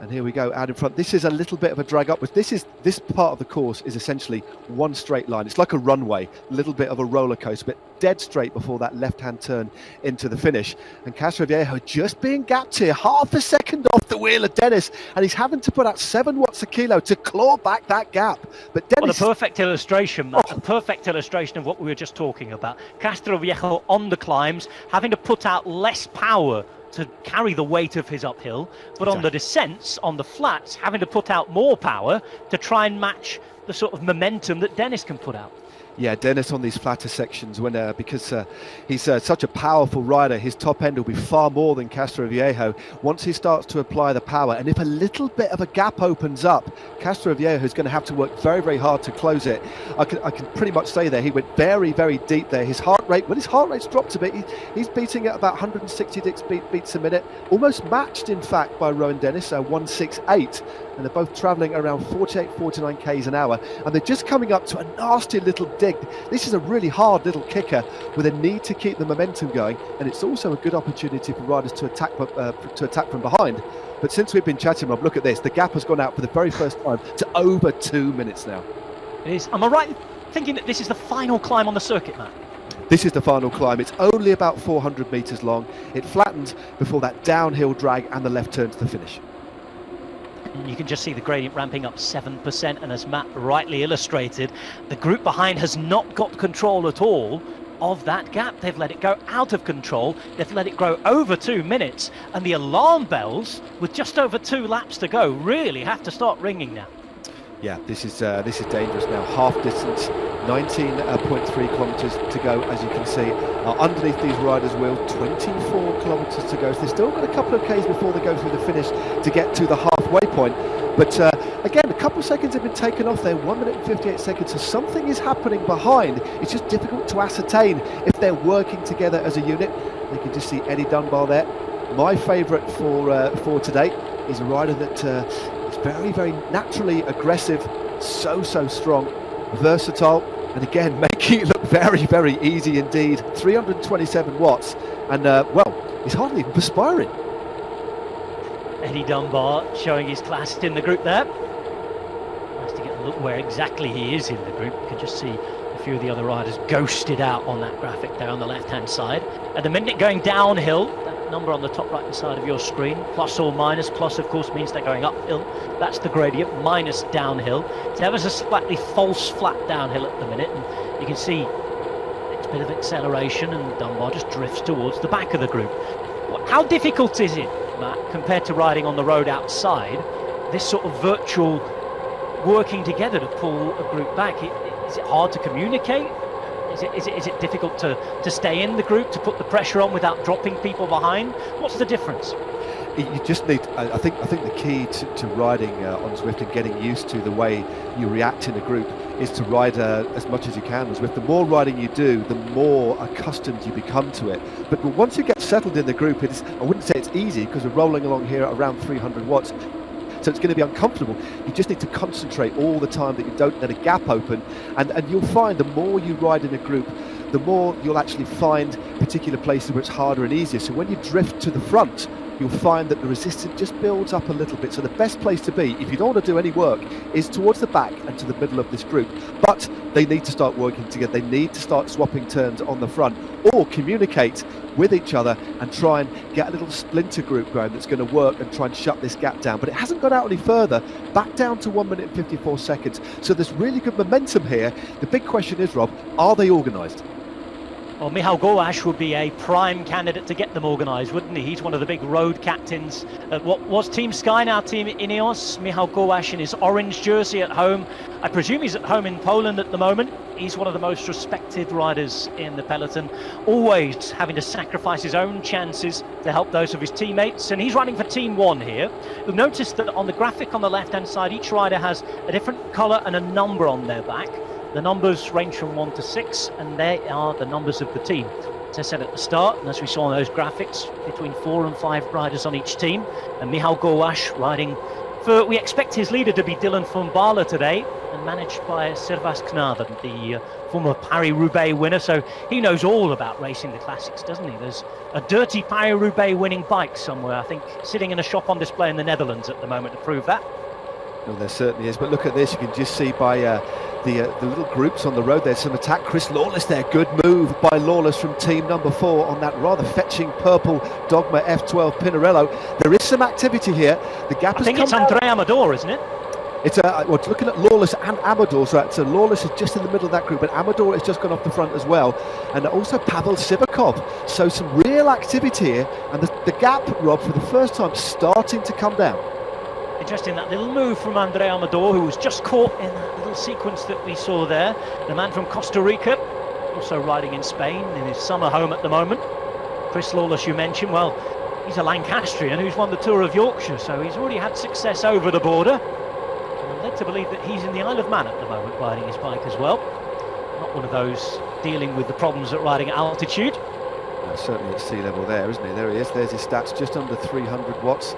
And here we go, out in front. This is a little bit of a drag upwards. This part of the course is essentially one straight line. It's like a runway, a little bit of a roller coaster, but dead straight before that left-hand turn into the finish. And Castroviejo just being gapped here, half a second off the wheel of Dennis, and he's having to put out 7 watts a kilo to claw back that gap. But Dennis... What a perfect illustration, Matt. A perfect illustration of what we were just talking about. Castroviejo on the climbs, having to put out less power to carry the weight of his uphill, but on the descents, on the flats, having to put out more power to try and match the sort of momentum that Dennis can put out. Yeah, Dennis on these flatter sections, when because he's such a powerful rider, his top end will be far more than Castroviejo. Once he starts to apply the power, and if a little bit of a gap opens up, Castroviejo is going to have to work very, very hard to close it. I can pretty much say there, he went very, very deep there. His heart rate's dropped a bit. He's beating at about 160 beats a minute, almost matched, in fact, by Rowan Dennis, 168. And they're both travelling around 48, 49 k's an hour, and they're just coming up to a nasty little dig. This is a really hard little kicker with a need to keep the momentum going, and it's also a good opportunity for riders to attack from behind. But since we've been chatting, Rob, look at this. The gap has gone out for the very first time to over 2 minutes now. It is. Am I right in thinking that this is the final climb on the circuit, Matt? This is the final climb. It's only about 400 metres long. It flattens before that downhill drag and the left turn to the finish. You can just see the gradient ramping up 7%, and as Matt rightly illustrated, the group behind has not got control at all of that gap. They've let it go out of control. They've let it grow over 2 minutes, and the alarm bells, with just over 2 laps to go, really have to start ringing now. Yeah, this is dangerous now. Half distance, 19.3 kilometres to go, as you can see. Underneath these riders' wheels, 24 kilometres to go. So they've still got a couple of k's before they go through the finish to get to the halfway point. But again, a couple of seconds have been taken off there, 1 minute and 58 seconds. So something is happening behind. It's just difficult to ascertain if they're working together as a unit. You can just see Eddie Dunbar there. My favourite for today is a rider that is very, very naturally aggressive, so strong, versatile, and again making it look very, very easy indeed. 327 watts, and well, he's hardly even perspiring. Eddie Dunbar showing his class in the group there. Nice to get a look where exactly he is in the group. You can just see a few of the other riders ghosted out on that graphic there on the left hand side. At the minute going downhill, that number on the top right hand side of your screen, plus or minus. Plus of course means they're going uphill, that's the gradient, minus downhill. So ever so slightly false flat downhill at the minute, and you can see it's a bit of acceleration, and Dunbar just drifts towards the back of the group. How difficult is it, Matt, compared to riding on the road outside, this sort of virtual working together to pull a group back? Is it hard to communicate? Is it difficult to stay in the group, to put the pressure on without dropping people behind? What's the difference? You just need, I think the key to riding on Zwift and getting used to the way you react in a group is to ride as much as you can on Zwift. The more riding you do, the more accustomed you become to it. But once you get settled in the group, I wouldn't say it's easy, because we're rolling along here at around 300 watts. So it's going to be uncomfortable. You just need to concentrate all the time that you don't let a gap open, and you'll find the more you ride in a group, the more you'll actually find particular places where it's harder and easier. So when you drift to the front, you'll find that the resistance just builds up a little bit. So the best place to be, if you don't want to do any work, is towards the back and to the middle of this group. But they need to start working together. They need to start swapping turns on the front, or communicate with each other and try and get a little splinter group going that's going to work and try and shut this gap down. But it hasn't got out any further, back down to 1 minute and 54 seconds. So there's really good momentum here. The big question is, Rob, are they organised? Well, Michal Gołasz would be a prime candidate to get them organised, wouldn't he? He's one of the big road captains at what was Team Sky, now Team INEOS. Michal Gołasz in his orange jersey at home. I presume he's at home in Poland at the moment. He's one of the most respected riders in the peloton, always having to sacrifice his own chances to help those of his teammates. And he's running for Team 1 here. You'll notice that on the graphic on the left-hand side, each rider has a different colour and a number on their back. The numbers range from 1 to 6, and they are the numbers of the team. As I said at the start, and as we saw on those graphics, between 4 and 5 riders on each team. And Michal Gołasz riding for, we expect his leader to be Dylan van Baarle today, and managed by Servaas Knaven, the former Paris-Roubaix winner. So he knows all about racing the classics, doesn't he? There's a dirty Paris-Roubaix winning bike somewhere, I think, sitting in a shop on display in the Netherlands at the moment to prove that. Well, there certainly is. But look at this, you can just see by the little groups on the road, there's some attack. Chris Lawless there, good move by Lawless from team number 4 on that rather fetching purple Dogma F12 Pinarello. There is some activity here. The gap has come. I think it's André Amador, isn't it? It's looking at Lawless and Amador, so Lawless is just in the middle of that group, but Amador has just gone off the front as well, and also Pavel Sivakov. So some real activity here, and the gap, Rob, for the first time starting to come down. Interesting, that little move from Andre Amador, who was just caught in that little sequence that we saw there. The man from Costa Rica, also riding in Spain, in his summer home at the moment. Chris Lawless, you mentioned, well, he's a Lancastrian who's won the Tour of Yorkshire, so he's already had success over the border. I'm led to believe that he's in the Isle of Man at the moment, riding his bike as well. Not one of those dealing with the problems at riding at altitude. Certainly at sea level there, isn't he? There he is. There's his stats, just under 300 watts.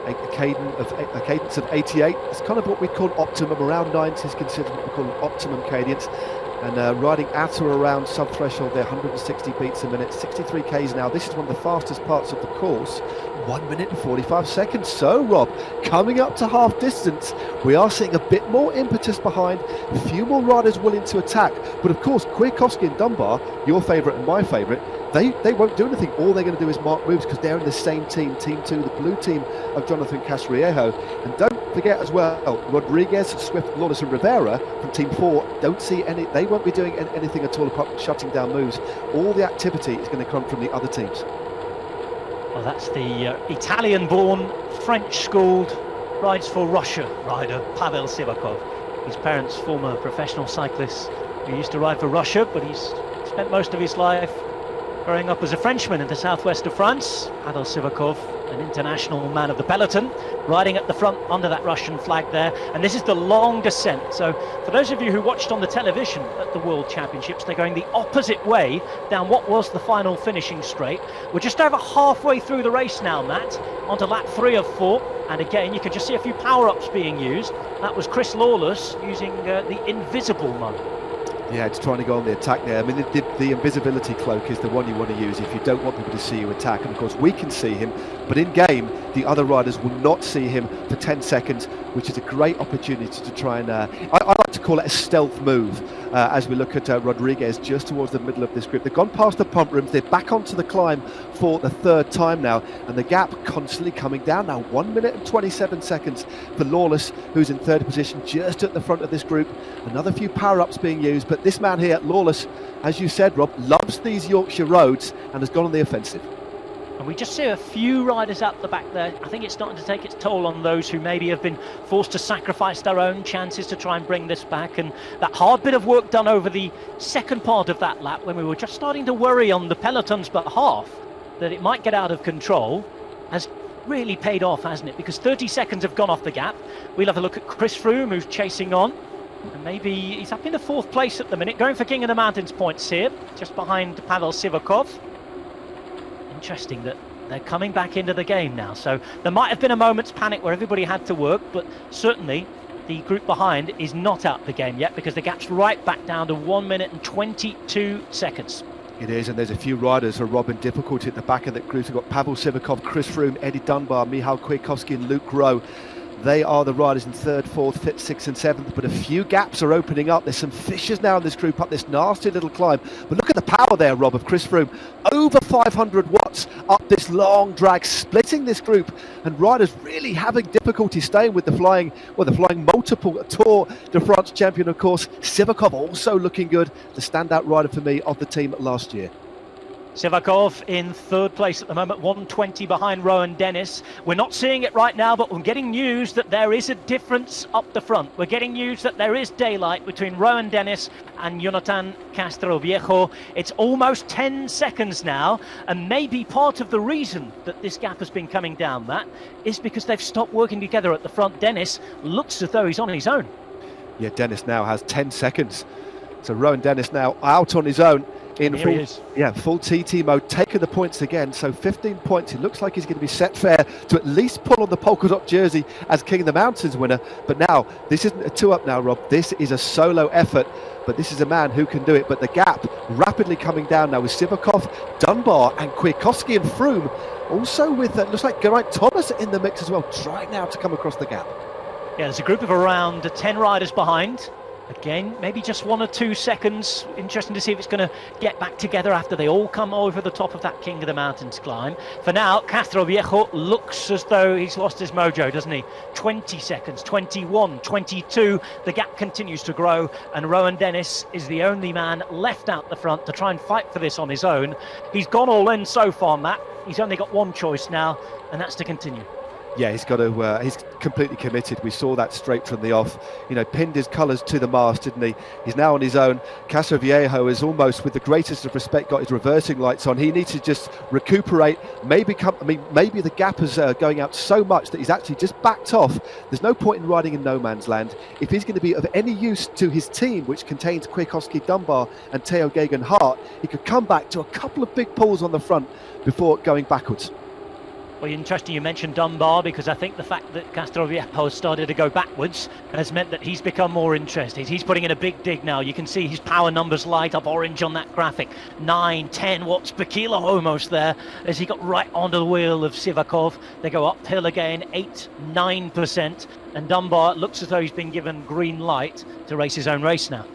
A cadence of 88. It's kind of what we call optimum. Around 90 is considered what we call an optimum cadence. And riding at or around sub-threshold there, 160 beats a minute, 63 k's now. This is one of the fastest parts of the course. 1 minute and 45 seconds. So, Rob, coming up to half distance, we are seeing a bit more impetus behind, a few more riders willing to attack. But of course, Kwiatkowski and Dunbar, your favourite and my favourite, they won't do anything. All they're going to do is mark moves because they're in the same team, Team 2, the blue team of Jonathan Castillejo. And don't forget as well, Rodriguez, Zwift, Lawless and Rivera from Team 4 don't see any, they won't be doing anything at all apart from shutting down moves. All the activity is going to come from the other teams. Well, that's the Italian-born, French-schooled, rides for Russia rider Pavel Sivakov. His parents, former professional cyclists who used to ride for Russia, but he's spent most of his life growing up as a Frenchman in the southwest of France. Pavel Sivakov, an international man of the peloton, riding at the front under that Russian flag there. And this is the long descent. So for those of you who watched on the television at the World Championships, they're going the opposite way down what was the final finishing straight. We're just over halfway through the race now, Matt, onto lap 3 of 4. And again, you can just see a few power-ups being used. That was Chris Lawless using the invisible mode. Yeah, it's trying to go on the attack there. I mean, the invisibility cloak is the one you want to use if you don't want people to see you attack. And of course, we can see him, but in game, the other riders will not see him for 10 seconds, which is a great opportunity to try and, I like to call it a stealth move, as we look at Rodriguez just towards the middle of this group. They've gone past the pump rooms, they're back onto the climb for the third time now, and the gap constantly coming down now. 1 minute and 27 seconds for Lawless, who's in third position just at the front of this group. Another few power-ups being used, but this man here, Lawless, as you said, Rob, loves these Yorkshire roads and has gone on the offensive. And we just see a few riders out the back there. I think it's starting to take its toll on those who maybe have been forced to sacrifice their own chances to try and bring this back. And that hard bit of work done over the second part of that lap, when we were just starting to worry on the peloton's behalf that it might get out of control, has really paid off, hasn't it? Because 30 seconds have gone off the gap. We'll have a look at Chris Froome, who's chasing on. And maybe he's up in the 4th place at the minute, going for King of the Mountains points here, just behind Pavel Sivakov. Interesting that they're coming back into the game now. So there might have been a moment's panic where everybody had to work, but certainly the group behind is not out the game yet, because the gap's right back down to 1 minute and 22 seconds. It is, and there's a few riders who are robbing difficulty at the back of that group. We've got Pavel Sivakov, Chris Froome, Eddie Dunbar, Michal Kwiatkowski and Luke Rowe. They are the riders in 3rd, 4th, 5th, 6th and 7th, but a few gaps are opening up. There's some fissures now in this group up this nasty little climb. But look at the power there, Rob, of Chris Froome. Over 500 watts up this long drag, splitting this group. And riders really having difficulty staying with the flying multiple Tour de France champion, of course. Sivakov also looking good, the standout rider for me of the team last year. Sivakov in 3rd place at the moment, 120 behind Rowan Dennis. We're not seeing it right now, but we're getting news that there is a difference up the front. We're getting news that there is daylight between Rowan Dennis and Jonathan Castroviejo. It's almost 10 seconds now, and maybe part of the reason that this gap has been coming down, Matt, is because they've stopped working together at the front. Dennis looks as though he's on his own. Yeah, Dennis now has 10 seconds. So Rowan Dennis now out on his own. In full TT mode, taking the points again. So 15 points. It looks like he's going to be set fair to at least pull on the polka dot jersey as King of the Mountains winner. But now, this isn't a 2-up now, Rob. This is a solo effort. But this is a man who can do it. But the gap rapidly coming down now with Sivakov, Dunbar and Kwiatkowski and Froome. Also with, looks like Geraint Thomas in the mix as well, trying now to come across the gap. Yeah, there's a group of around 10 riders behind. Again, maybe just 1 or 2 seconds. Interesting to see if it's going to get back together after they all come over the top of that King of the Mountains climb. For now, Castroviejo looks as though he's lost his mojo, doesn't he? 20 seconds, 21, 22. The gap continues to grow, and Rowan Dennis is the only man left out the front to try and fight for this on his own. He's gone all in so far, Matt. He's only got one choice now, and that's to continue. Yeah, he's got to. He's completely committed. We saw that straight from the off. You know, pinned his colours to the mast, didn't he? He's now on his own. Castroviejo is almost, with the greatest of respect, got his reversing lights on. He needs to just recuperate. Maybe maybe the gap is going out so much that he's actually just backed off. There's no point in riding in no man's land. If he's going to be of any use to his team, which contains Kwiatkowski, Dunbar, and Theo Geoghegan Hart, he could come back to a couple of big pulls on the front before going backwards. Well, interesting you mentioned Dunbar, because I think the fact that Castroviejo started to go backwards has meant that he's become more interested. He's putting in a big dig now. You can see his power numbers light up orange on that graphic. 9, 10 watts per kilo almost there as he got right onto the wheel of Sivakov. They go uphill again, 8, 9%. And Dunbar looks as though he's been given green light to race his own race now.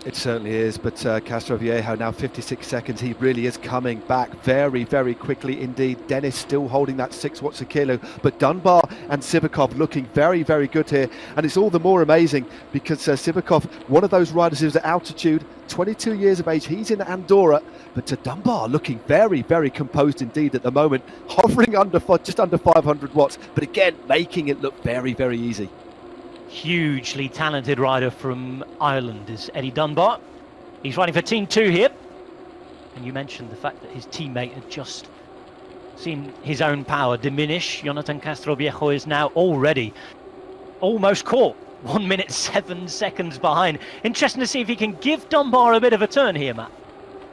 It certainly is, but Castroviejo now 56 seconds. He really is coming back very, very quickly indeed. Dennis still holding that 6 watts a kilo, but Dunbar and Sivakov looking very, very good here. And it's all the more amazing because Sivakov, one of those riders who's at altitude, 22 years of age, he's in Andorra, but Dunbar looking very, very composed indeed at the moment, hovering just under 500 watts, but again, making it look very, very easy. Hugely talented rider from Ireland is Eddie Dunbar. He's riding for Team 2 here. And you mentioned the fact that his teammate had just seen his own power diminish. Jonathan Castroviejo is now already almost caught. 1 minute 7 seconds behind. Interesting to see if he can give Dunbar a bit of a turn here, Matt.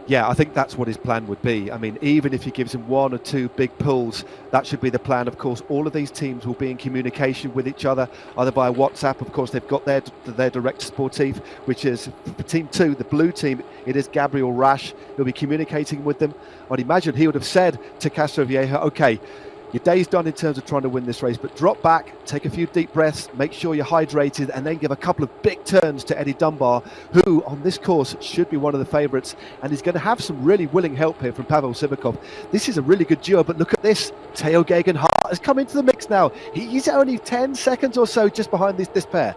Yeah, I think that's what his plan would be. I mean, even if he gives him 1 or 2 big pulls, that should be the plan. Of course, all of these teams will be in communication with each other, either via WhatsApp. Of course, they've got their director sportif, which is for Team 2, the blue team. It is Gabriel Rasch. He'll be communicating with them. I'd imagine he would have said to Castroviejo, okay, your day's done in terms of trying to win this race, but drop back, take a few deep breaths, make sure you're hydrated, and then give a couple of big turns to Eddie Dunbar, who on this course should be one of the favourites, and he's going to have some really willing help here from Pavel Sivakov. This is a really good duo, but look at this. Theo Geoghegan Hart has come into the mix now. He's only 10 seconds or so just behind this pair.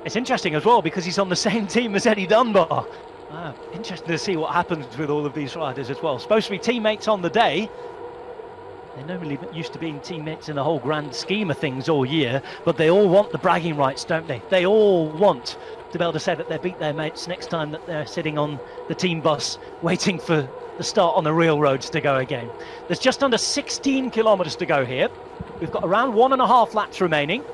It's interesting as well because he's on the same team as Eddie Dunbar. Interesting to see what happens with all of these riders as well. Supposed to be teammates on the day. They're normally used to being teammates in the whole grand scheme of things all year, but they all want the bragging rights, don't they? They all want to be able to say that they beat their mates next time that they're sitting on the team bus waiting for the start on the real roads to go again. There's just under 16 kilometres to go here. We've got around 1.5 laps remaining.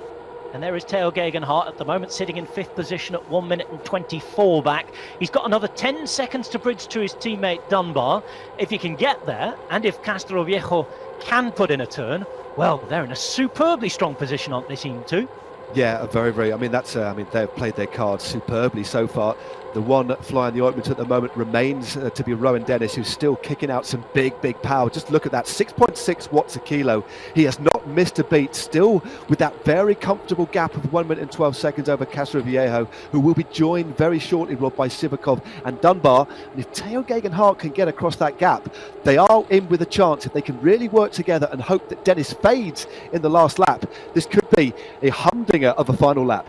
And there is Theo Geoghegan Hart at the moment sitting in 5th position at 1 minute and 24 back. He's got another 10 seconds to bridge to his teammate Dunbar. If he can get there, and if Castroviejo can put in a turn, well, they're in a superbly strong position, aren't they, Team 2? Yeah, very, very. I mean, they've played their cards superbly so far. The one flying the ointment at the moment remains to be Rowan Dennis, who's still kicking out some big, big power. Just look at that, 6.6 watts a kilo. He has not missed a beat, still with that very comfortable gap of 1 minute and 12 seconds over Castroviejo, who will be joined very shortly, Rob, by Sivakov and Dunbar. And if Theo Geoghegan Hart can get across that gap, they are in with a chance. If they can really work together and hope that Dennis fades in the last lap, this could be a humdinger of a final lap.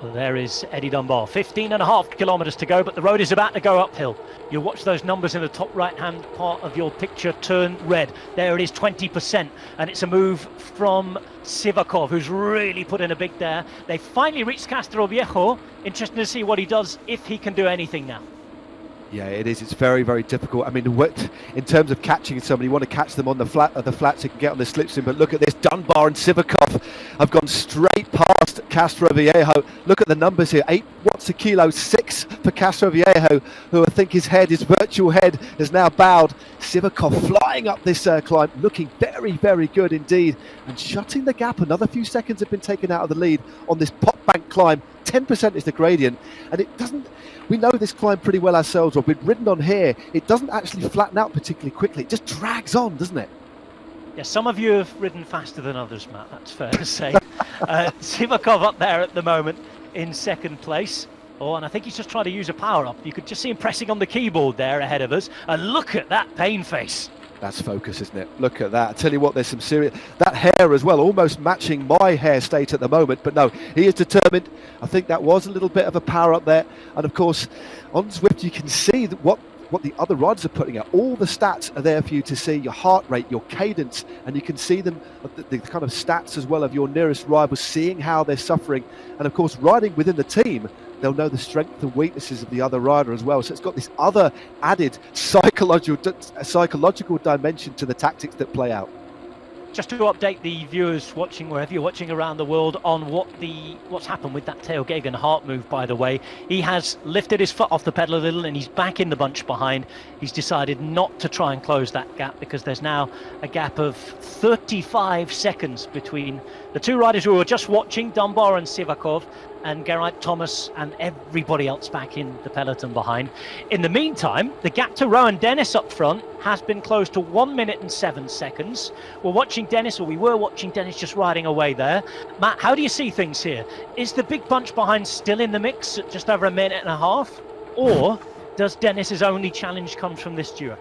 Well, there is Eddie Dunbar, 15.5 kilometres to go, but the road is about to go uphill. You'll watch those numbers in the top right-hand part of your picture turn red. There it is, 20%, and it's a move from Sivakov, who's really put in a big there. They finally reached Castroviejo. Interesting to see what he does, if he can do anything now. Yeah, it is. It's very, very difficult. I mean, in terms of catching somebody, you want to catch them on the flats you can get on the slipstream. But look at this, Dunbar and Sivakov have gone straight past Castroviejo. Look at the numbers here, 8 watts a kilo, 6 for Castroviejo, who I think his virtual head, is now bowed. Sivakov flying up this climb, looking very, very good indeed, and shutting the gap. Another few seconds have been taken out of the lead on this pop bank climb. 10% is the gradient, and it doesn't. We know this climb pretty well ourselves, Rob. We've ridden on here. It doesn't actually flatten out particularly quickly. It just drags on, doesn't it? Yeah, some of you have ridden faster than others, Matt, that's fair to say. Sivakov up there at the moment in 2nd place. Oh, and I think he's just trying to use a power-up. You could just see him pressing on the keyboard there ahead of us. And look at that pain face. That's focus, isn't it? Look at that. I tell you what, there's some serious... That hair as well, almost matching my hair state at the moment. But no, he is determined. I think that was a little bit of a power up there. And of course, on Zwift, you can see that what what the other riders are putting out. All the stats are there for you to see, your heart rate, your cadence, and you can see them, the kind of stats as well of your nearest rivals, seeing how they're suffering. And of course, riding within the team, they'll know the strengths and weaknesses of the other rider as well. So it's got this other added psychological dimension to the tactics that play out. Just to update the viewers watching wherever you're watching around the world on what's happened with that tail Geoghegan Hart move, by the way. He has lifted his foot off the pedal a little and he's back in the bunch behind. He's decided not to try and close that gap because there's now a gap of 35 seconds between the two riders who were just watching, Dunbar and Sivakov, and Geraint Thomas and everybody else back in the peloton behind. In the meantime, the gap to Rowan Dennis up front has been closed to 1 minute and 7 seconds. We were watching Dennis just riding away there. Matt, how do you see things here? Is the big bunch behind still in the mix at just over a minute and a half? Or does Dennis's only challenge come from this duo?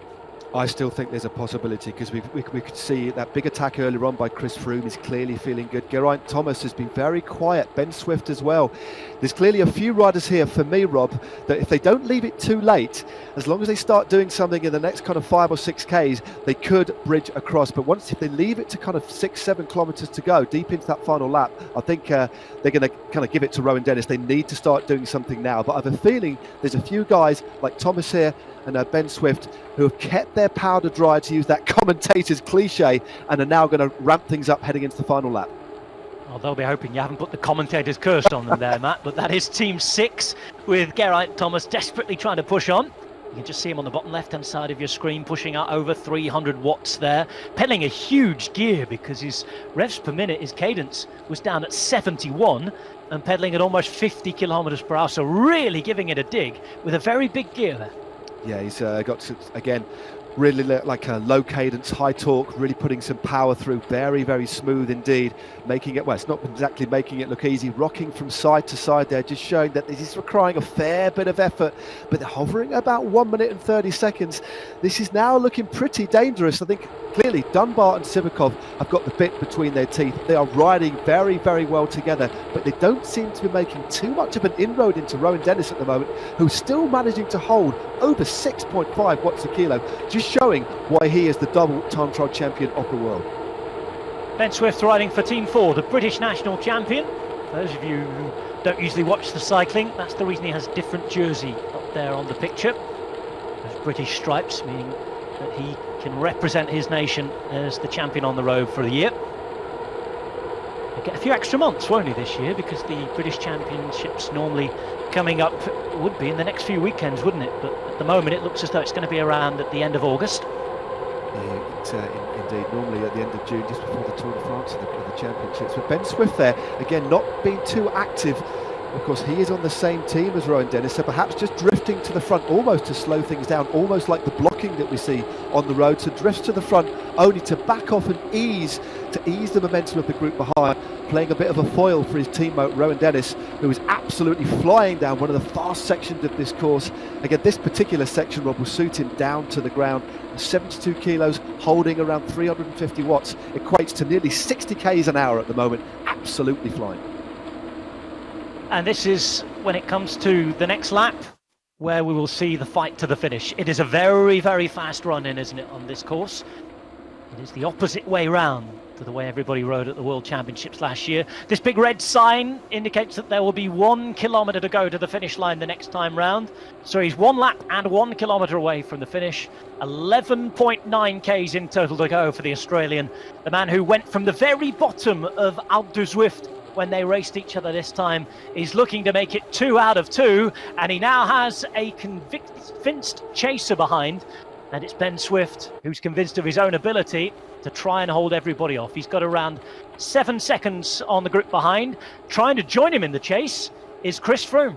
I still think there's a possibility because we could see that big attack earlier on by Chris Froome is clearly feeling good. Geraint Thomas has been very quiet. Ben Swift as well. There's clearly a few riders here for me, Rob, that if they don't leave it too late, as long as they start doing something in the next kind of 5 or 6 Ks, they could bridge across. But once if they leave it to kind of 6-7 kilometres to go, deep into that final lap, I think they're going to kind of give it to Rowan Dennis. They need to start doing something now. But I have a feeling there's a few guys like Thomas here and Ben Swift who have kept their powder dry, to use that commentator's cliche, and are now going to ramp things up heading into the final lap. Well, they'll be hoping you haven't put the commentator's curse on them there, Matt, but that is Team 6 with Geraint Thomas desperately trying to push on. You can just see him on the bottom left-hand side of your screen, pushing out over 300 watts there, pedaling a huge gear because his revs per minute, his cadence, was down at 71 and pedaling at almost 50 kilometers per hour, so really giving it a dig with a very big gear there. Yeah, he's got to, again, really like a low cadence, high torque, really putting some power through. Very, very smooth indeed. Making it, well, it's not exactly making it look easy. Rocking from side to side there, just showing that this is requiring a fair bit of effort. But they're hovering about 1 minute and 30 seconds. This is now looking pretty dangerous. I think clearly Dunbar and Sivakov have got the bit between their teeth. They are riding very, very well together, but they don't seem to be making too much of an inroad into Rowan Dennis at the moment, who's still managing to hold over 6.5 watts a kilo, just showing why he is the double time trial champion of the world. Ben Swift riding for Team 4, the British national champion. For those of you who don't usually watch the cycling, that's the reason he has different jersey up there on the picture. Those British stripes, meaning that he can represent his nation as the champion on the road for the year. He'll get a few extra months, won't he, this year, because the British Championships normally coming up would be in the next few weekends, wouldn't it? But at the moment it looks as though it's going to be around at the end of August. Yeah, indeed, normally at the end of June, just before the Tour de France and the championships. But Ben Swift there, again, not being too active. Of course, he is on the same team as Rowan Dennis, so perhaps just drifting to the front almost to slow things down, almost like the blocking that we see on the road. So drifts to the front only to back off and ease the momentum of the group behind, playing a bit of a foil for his teammate Rowan Dennis, who is absolutely flying down one of the fast sections of this course. Again, this particular section, Rob, will suit him down to the ground. 72 kilos, holding around 350 watts, equates to nearly 60 k's an hour at the moment. Absolutely flying. And this is when it comes to the next lap, where we will see the fight to the finish. It is a very, very fast run-in, isn't it, on this course? It is the opposite way round to the way everybody rode at the World Championships last year. This big red sign indicates that there will be 1 kilometre to go to the finish line the next time round. So he's 1 lap and 1 kilometre away from the finish. 11.9 Ks in total to go for the Australian. The man who went from the very bottom of Alpe du Zwift when they raced each other this time is looking to make it 2 out of 2, and he now has a convinced chaser behind, and it's Ben Swift who's convinced of his own ability to try and hold everybody off. He's got around 7 seconds on the group behind. Trying to join him in the chase is Chris Froome.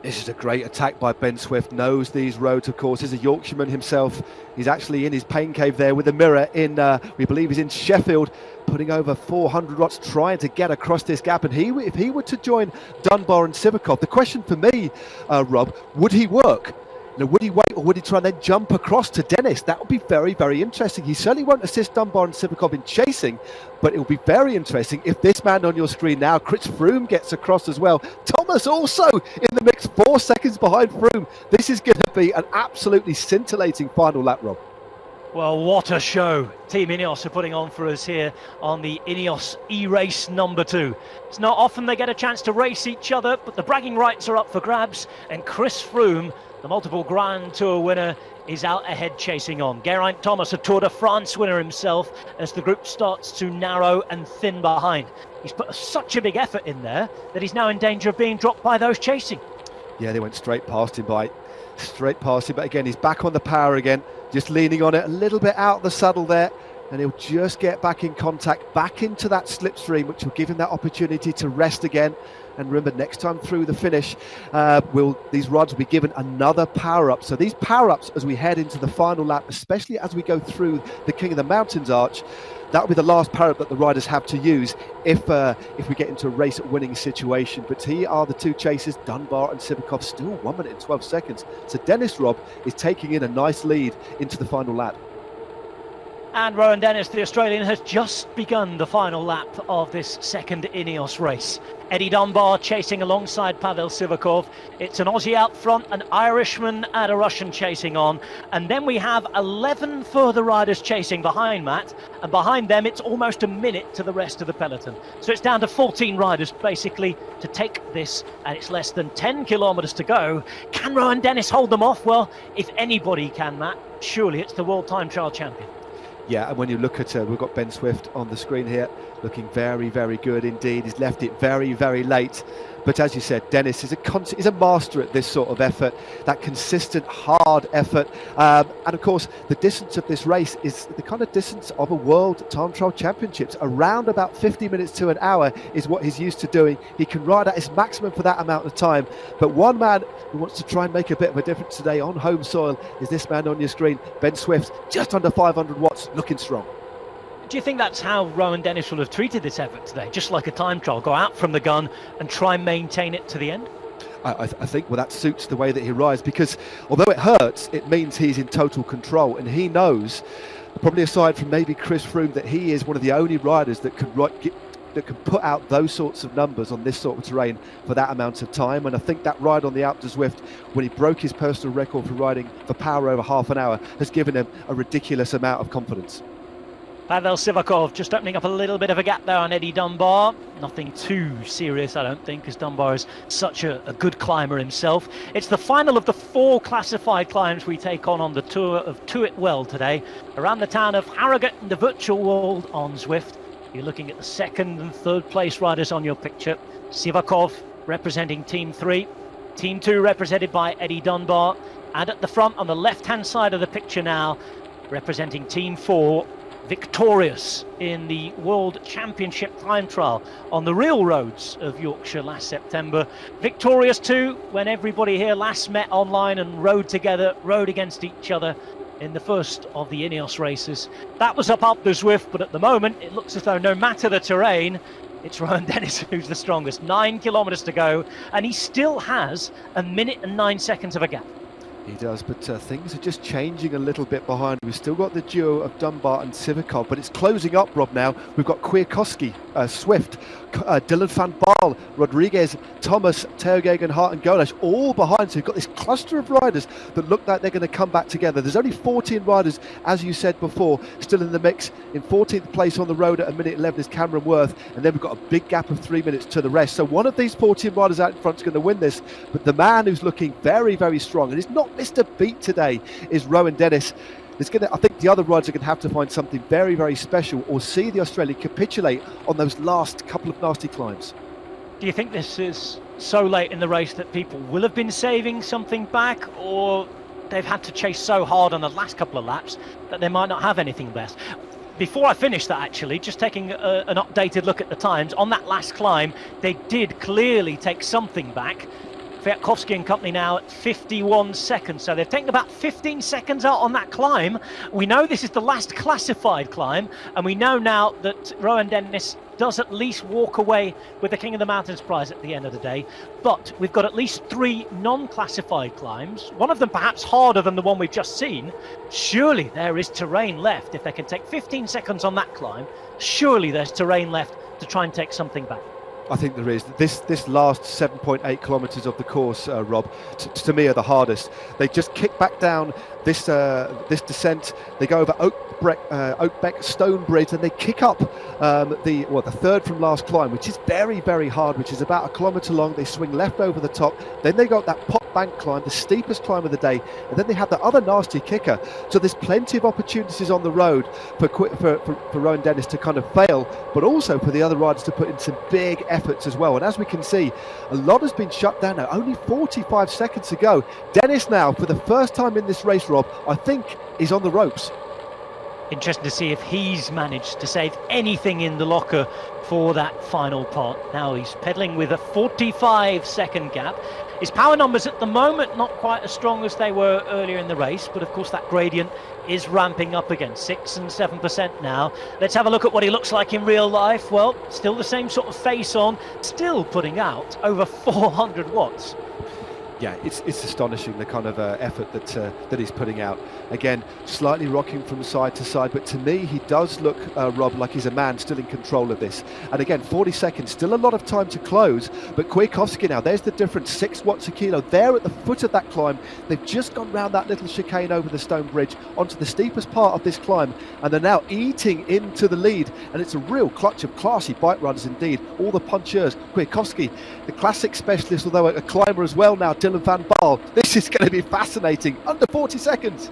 This is a great attack by Ben Swift, knows these roads, of course. He's a Yorkshireman himself. He's actually in his pain cave there with a mirror in, we believe he's in Sheffield, putting over 400 watts, trying to get across this gap. And if he were to join Dunbar and Sivakov, the question for me, Rob, would he work? Now, would he wait or would he try and then jump across to Dennis? That would be very, very interesting. He certainly won't assist Dunbar and Sivakov in chasing, but it will be very interesting if this man on your screen now, Chris Froome, gets across as well. Thomas also in the mix, 4 seconds behind Froome. This is going to be an absolutely scintillating final lap, Rob. Well, what a show Team INEOS are putting on for us here on the INEOS eRace number 2. It's not often they get a chance to race each other, but the bragging rights are up for grabs, and Chris Froome, the multiple Grand Tour winner, is out ahead chasing on. Geraint Thomas, a Tour de France winner himself, as the group starts to narrow and thin behind. He's put such a big effort in there that he's now in danger of being dropped by those chasing. Yeah, they went straight past him, but again, he's back on the power again, just leaning on it a little bit out of the saddle there, and he'll just get back in contact, back into that slipstream, which will give him that opportunity to rest again. And remember, next time through the finish, these riders will be given another power-up. So these power-ups, as we head into the final lap, especially as we go through the King of the Mountains arch, that will be the last power-up that the riders have to use if we get into a race-winning situation. But here are the 2 chasers, Dunbar and Sivakov, still 1 minute and 12 seconds. So Dennis, Rob, is taking in a nice lead into the final lap. And Rowan Dennis, the Australian, has just begun the final lap of this second INEOS race. Eddie Dunbar chasing alongside Pavel Sivakov. It's an Aussie out front, an Irishman and a Russian chasing on. And then we have 11 further riders chasing behind Matt. And behind them, it's almost a minute to the rest of the peloton. So it's down to 14 riders, basically, to take this. And it's less than 10 kilometres to go. Can Rowan Dennis hold them off? Well, if anybody can, Matt, surely it's the world time trial champion. Yeah, and when you look at, we've got Ben Swift on the screen here, looking very, very good indeed. He's left it very, very late. But as you said, Dennis is a master at this sort of effort, that consistent, hard effort. And of course, the distance of this race is the kind of distance of a World Time Trial Championships. Around about 50 minutes to an hour is what he's used to doing. He can ride at his maximum for that amount of time. But one man who wants to try and make a bit of a difference today on home soil is this man on your screen, Ben Swift, just under 500 watts, looking strong. Do you think that's how Rowan Dennis will have treated this effort today? Just like a time trial, go out from the gun and try and maintain it to the end? I think, well, that suits the way that he rides, because although it hurts, it means he's in total control, and he knows, probably aside from maybe Chris Froome, that he is one of the only riders that can put out those sorts of numbers on this sort of terrain for that amount of time. And I think that ride on the Alpe d'Huez, when he broke his personal record for riding for power over half an hour, has given him a ridiculous amount of confidence. Pavel Sivakov just opening up a little bit of a gap there on Eddie Dunbar. Nothing too serious, I don't think, because Dunbar is such a good climber himself. It's the final of the 4 classified climbs we take on the tour of To It Well today, around the town of Harrogate in the virtual world on Zwift. You're looking at the 2nd and 3rd place riders on your picture. Sivakov representing Team 3, Team 2 represented by Eddie Dunbar, and at the front on the left-hand side of the picture now, representing Team 4, victorious in the World Championship time trial on the real roads of Yorkshire last September. Victorious too when everybody here last met online and rode together, rode against each other in the first of the INEOS races. That was up Alpe d'Huez, but at the moment it looks as though no matter the terrain, it's Rowan Dennis who's the strongest. 9 kilometres to go, and he still has a minute and 9 seconds of a gap. He does, but things are just changing a little bit behind. We've still got the duo of Dunbar and Sivakov, but it's closing up, Rob, now. We've got Kwiatkowski, Swift, Dylan van Baarle, Rodriguez, Thomas, Theo Geoghegan, Hart and Golash, all behind. So you've got this cluster of riders that look like they're going to come back together. There's only 14 riders, as you said before, still in the mix. In 14th place on the road at 1:11 is Cameron Worth, and then we've got a big gap of 3 minutes to the rest. So one of these 14 riders out in front is going to win this, but the man who's looking very, very strong, and he's not missed a beat today, is Rowan Dennis. I think the other riders are going to have to find something very, very special, or see the Australian capitulate on those last couple of nasty climbs. Do you think this is so late in the race that people will have been saving something back, or they've had to chase so hard on the last couple of laps that they might not have anything best? Before I finish that, actually, just taking an updated look at the times, on that last climb, they did clearly take something back Kwiatkowski and company now at 51 seconds. So they've taken about 15 seconds out on that climb. We know this is the last classified climb, and we know now that Rowan Dennis does at least walk away with the King of the Mountains prize at the end of the day. But we've got at least 3 non-classified climbs, one of them perhaps harder than the one we've just seen. Surely there is terrain left. If they can take 15 seconds on that climb, surely there's terrain left to try and take something back. I think there is. This last 7.8 kilometres of the course, Rob, to me are the hardest. They just kick back down this descent. They go over Oakbeck Stone Bridge, and they kick up the third from last climb, which is very, very hard, which is about 1 kilometre long. They swing left over the top. Then they got that pot bank climb, the steepest climb of the day, and then they have the other nasty kicker. So there's plenty of opportunities on the road for Rowan Dennis to kind of fail, but also for the other riders to put in some big efforts as well. And as we can see, a lot has been shut down now. Only 45 seconds to go. Dennis now, for the first time in this race, Rob, I think is on the ropes. Interesting to see if he's managed to save anything in the locker for that final part. Now he's pedaling with a 45-second gap. His power numbers at the moment not quite as strong as they were earlier in the race, but of course that gradient is ramping up again, 6 and 7% now. Let's have a look at what he looks like in real life. Well, still the same sort of face on, still putting out over 400 watts. Yeah, it's astonishing, the kind of effort that he's putting out. Again, slightly rocking from side to side, but to me he does look, Rob, like he's a man still in control of this. And again, 40 seconds, still a lot of time to close, but Kwiatkowski now, there's the difference, 6 watts a kilo there at the foot of that climb. They've just gone round that little chicane over the stone bridge onto the steepest part of this climb, and they're now eating into the lead, and it's a real clutch of classy bike riders indeed. All the puncheurs, Kwiatkowski, the classic specialist, although a climber as well now, Dylan van Baal. This is going to be fascinating. Under 40 seconds.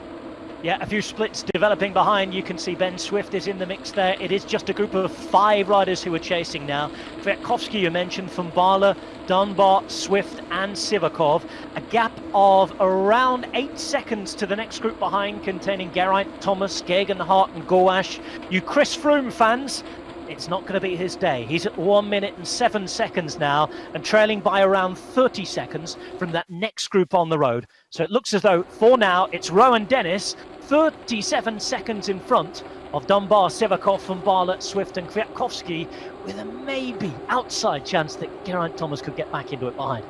Yeah, a few splits developing behind. You can see Ben Swift is in the mix there. It is just a group of 5 riders who are chasing now. Kwiatkowski, you mentioned, Van Baarle, Dunbar, Swift and Sivakov. A gap of around 8 seconds to the next group behind, containing Geraint Thomas, Geoghegan Hart and Gouache. You Chris Froome fans, it's not going to be his day. He's at 1 minute and 7 seconds now, and trailing by around 30 seconds from that next group on the road. So it looks as though, for now, it's Rowan Dennis, 37 seconds in front of Dunbar, Sivakov, Van Baarle, Swift and Kwiatkowski, with a maybe outside chance that Geraint Thomas could get back into it behind.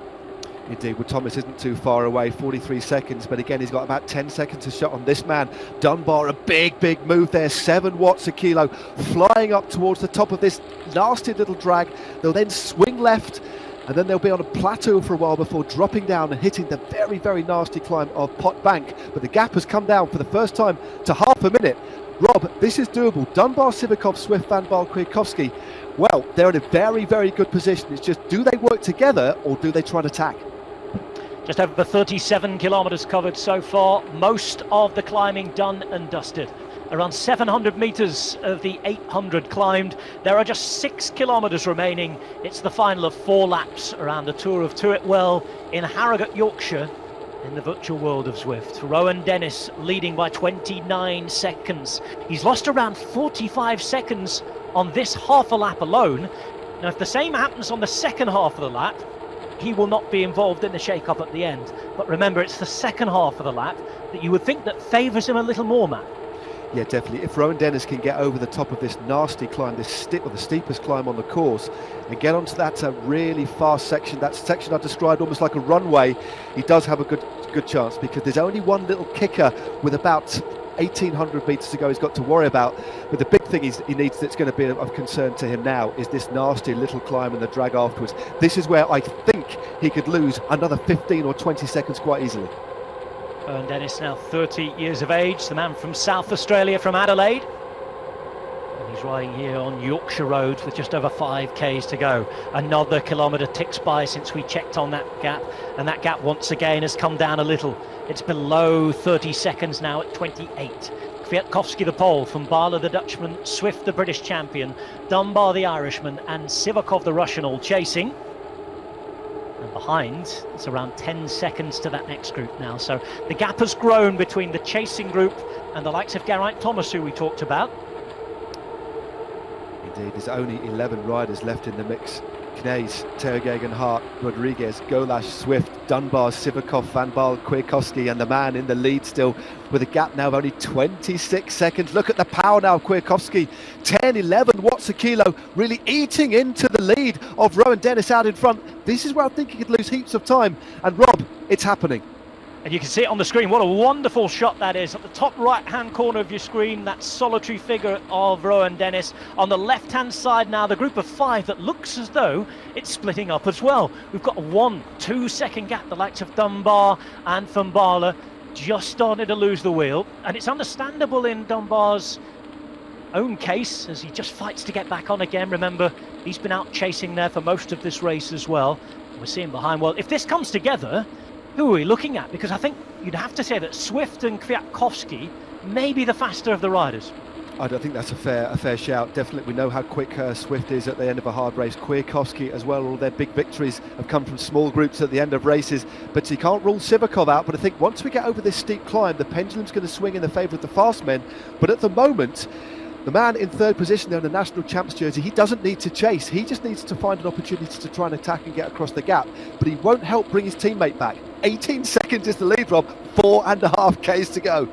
Indeed, well, Thomas isn't too far away, 43 seconds, but again, he's got about 10 seconds to shot on this man. Dunbar, a big move there, 7 watts a kilo, flying up towards the top of this nasty little drag. They'll then swing left, and then they'll be on a plateau for a while before dropping down and hitting the very, very nasty climb of Pot Bank. But the gap has come down for the first time to half a minute. Rob, this is doable. Dunbar, Sivakov, Swift, Van Baarle, Kwiatkowski. Well, they're in a very, very good position. It's just, do they work together or do they try and attack? Just over 37 kilometres covered so far, most of the climbing done and dusted. Around 700 metres of the 800 climbed. There are just 6 kilometres remaining. It's the final of 4 laps around the Tour of Tuitwell in Harrogate, Yorkshire, in the virtual world of Zwift. Rowan Dennis leading by 29 seconds. He's lost around 45 seconds on this half a lap alone. Now, if the same happens on the second half of the lap, he will not be involved in the shake-up at the end. But remember, it's the second half of the lap that you would think that favours him a little more, Matt. Yeah, definitely. If Rowan Dennis can get over the top of this nasty climb, the steepest climb on the course, and get onto that really fast section, that section I described almost like a runway, he does have a good chance, because there's only one little kicker with about 1,800 metres to go he's got to worry about. But the big thing he needs that's going to be of concern to him now is this nasty little climb and the drag afterwards. This is where I think he could lose another 15 or 20 seconds quite easily. Rowan Dennis, now 30 years of age, the man from South Australia, from Adelaide. And he's riding here on Yorkshire Road with just over 5k's to go. Another kilometre ticks by since we checked on that gap, and that gap once again has come down a little. It's below 30 seconds now at 28. Kwiatkowski the Pole, Van Baarle the Dutchman, Swift the British champion, Dunbar the Irishman and Sivakov the Russian all chasing. And behind, it's around 10 seconds to that next group now. So the gap has grown between the chasing group and the likes of Geraint Thomas, who we talked about. Indeed, there's only 11 riders left in the mix Knees, Tergegen, Hart, Rodriguez, Golash, Zwift, Dunbar, Sivakov, Van Baal, Kwiatkowski, and the man in the lead still with a gap now of only 26 seconds. Look at the power now of Kwiatkowski, 10, 11 watts a kilo, really eating into the lead of Rowan Dennis out in front. This is where I think he could lose heaps of time. And Rob, it's happening. And you can see it on the screen. What a wonderful shot that is. At the top right-hand corner of your screen, that solitary figure of Rowan Dennis. On the left-hand side now, the group of 5 that looks as though it's splitting up as well. We've got a 1-2 second gap. The likes of Dunbar and Van Baarle just starting to lose the wheel. And it's understandable in Dunbar's own case as he just fights to get back on again. Remember, he's been out chasing there for most of this race as well. We're seeing behind. Well, if this comes together, who are we looking at? Because I think you'd have to say that Zwift and Kwiatkowski may be the faster of the riders. I don't think that's a fair shout. Definitely, we know how quick Zwift is at the end of a hard race. Kwiatkowski as well, all their big victories have come from small groups at the end of races. But you can't rule Sivakov out. But I think once we get over this steep climb, the pendulum's going to swing in the favour of the fast men. But at the moment, the man in third position there in the national champs jersey, he doesn't need to chase. He just needs to find an opportunity to try and attack and get across the gap. But he won't help bring his teammate back. 18 seconds is the lead, Rob. 4.5 Ks to go.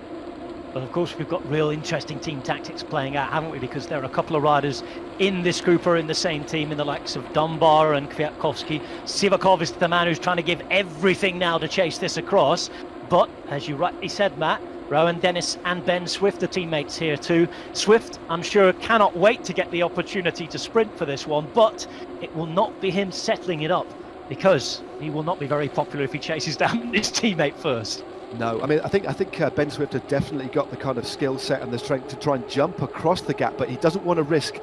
But of course, we've got real interesting team tactics playing out, haven't we? Because there are a couple of riders in this group who are in the same team, in the likes of Dunbar and Kwiatkowski. Sivakov is the man who's trying to give everything now to chase this across. But, as you rightly said, Matt, Rowan Dennis and Ben Zwift are teammates here too. Zwift, I'm sure, cannot wait to get the opportunity to sprint for this one, but it will not be him settling it up, because he will not be very popular if he chases down his teammate first. No, I mean, I think Ben Zwift has definitely got the kind of skill set and the strength to try and jump across the gap, but he doesn't want to risk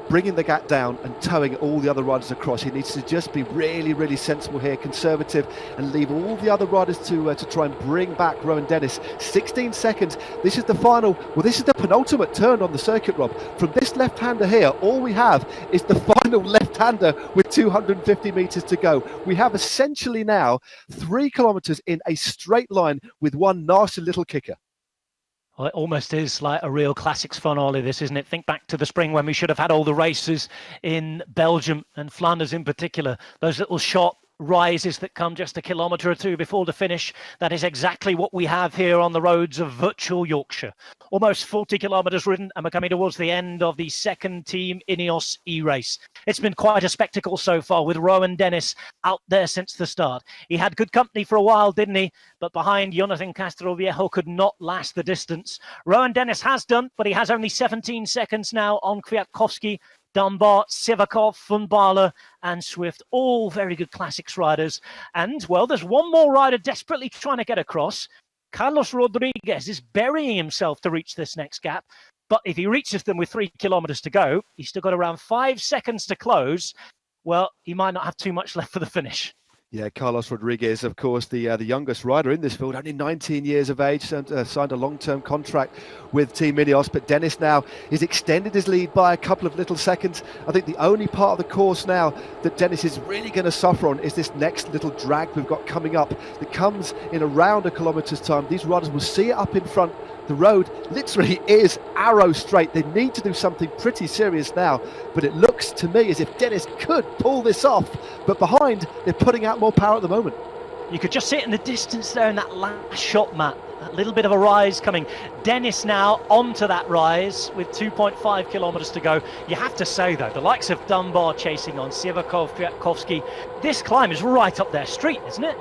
bringing the gap down and towing all the other riders across. He needs to just be really, really sensible here, conservative, and leave all the other riders to try and bring back Rowan Dennis. 16 seconds. This is the final. Well, this is the penultimate turn on the circuit, Rob. From this left-hander here, all we have is the final left-hander with 250 metres to go. We have essentially now 3 kilometres in a straight line with one nasty little kicker. Well, it almost is like a real classics finale, this, isn't it? Think back to the spring when we should have had all the races in Belgium and Flanders in particular. Those little short rises that come just a kilometre or two before the finish. That is exactly what we have here on the roads of virtual Yorkshire. Almost 40 kilometres ridden, and we're coming towards the end of the second Team INEOS eRace. It's been quite a spectacle so far, with Rowan Dennis out there since the start. He had good company for a while, didn't he? But behind Jonathan Castroviejo could not last the distance. Rowan Dennis has done, but he has only 17 seconds now on Kwiatkowski, Dunbar, Sivakov, Van Baarle and Zwift, all very good classics riders. And, well, there's one more rider desperately trying to get across. Carlos Rodriguez is burying himself to reach this next gap. But if he reaches them with 3 kilometres to go, he's still got around 5 seconds to close. Well, he might not have too much left for the finish. Yeah, Carlos Rodriguez, of course, the youngest rider in this field, only 19 years of age, signed a long-term contract with Team INEOS. But Dennis now has extended his lead by a couple of little seconds. I think the only part of the course now that Dennis is really going to suffer on is this next little drag we've got coming up that comes in around a kilometre's time. These riders will see it up in front. The road literally is arrow straight. They need to do something pretty serious now, but it looks to me as if Dennis could pull this off. But behind, they're putting out more power at the moment. You could just see it in the distance there in that last shot, Matt. That little bit of a rise coming. Dennis now onto that rise with 2.5 kilometres to go. You have to say, though, the likes of Dunbar chasing on, Sivakov, Kwiatkowski, this climb is right up their street, isn't it?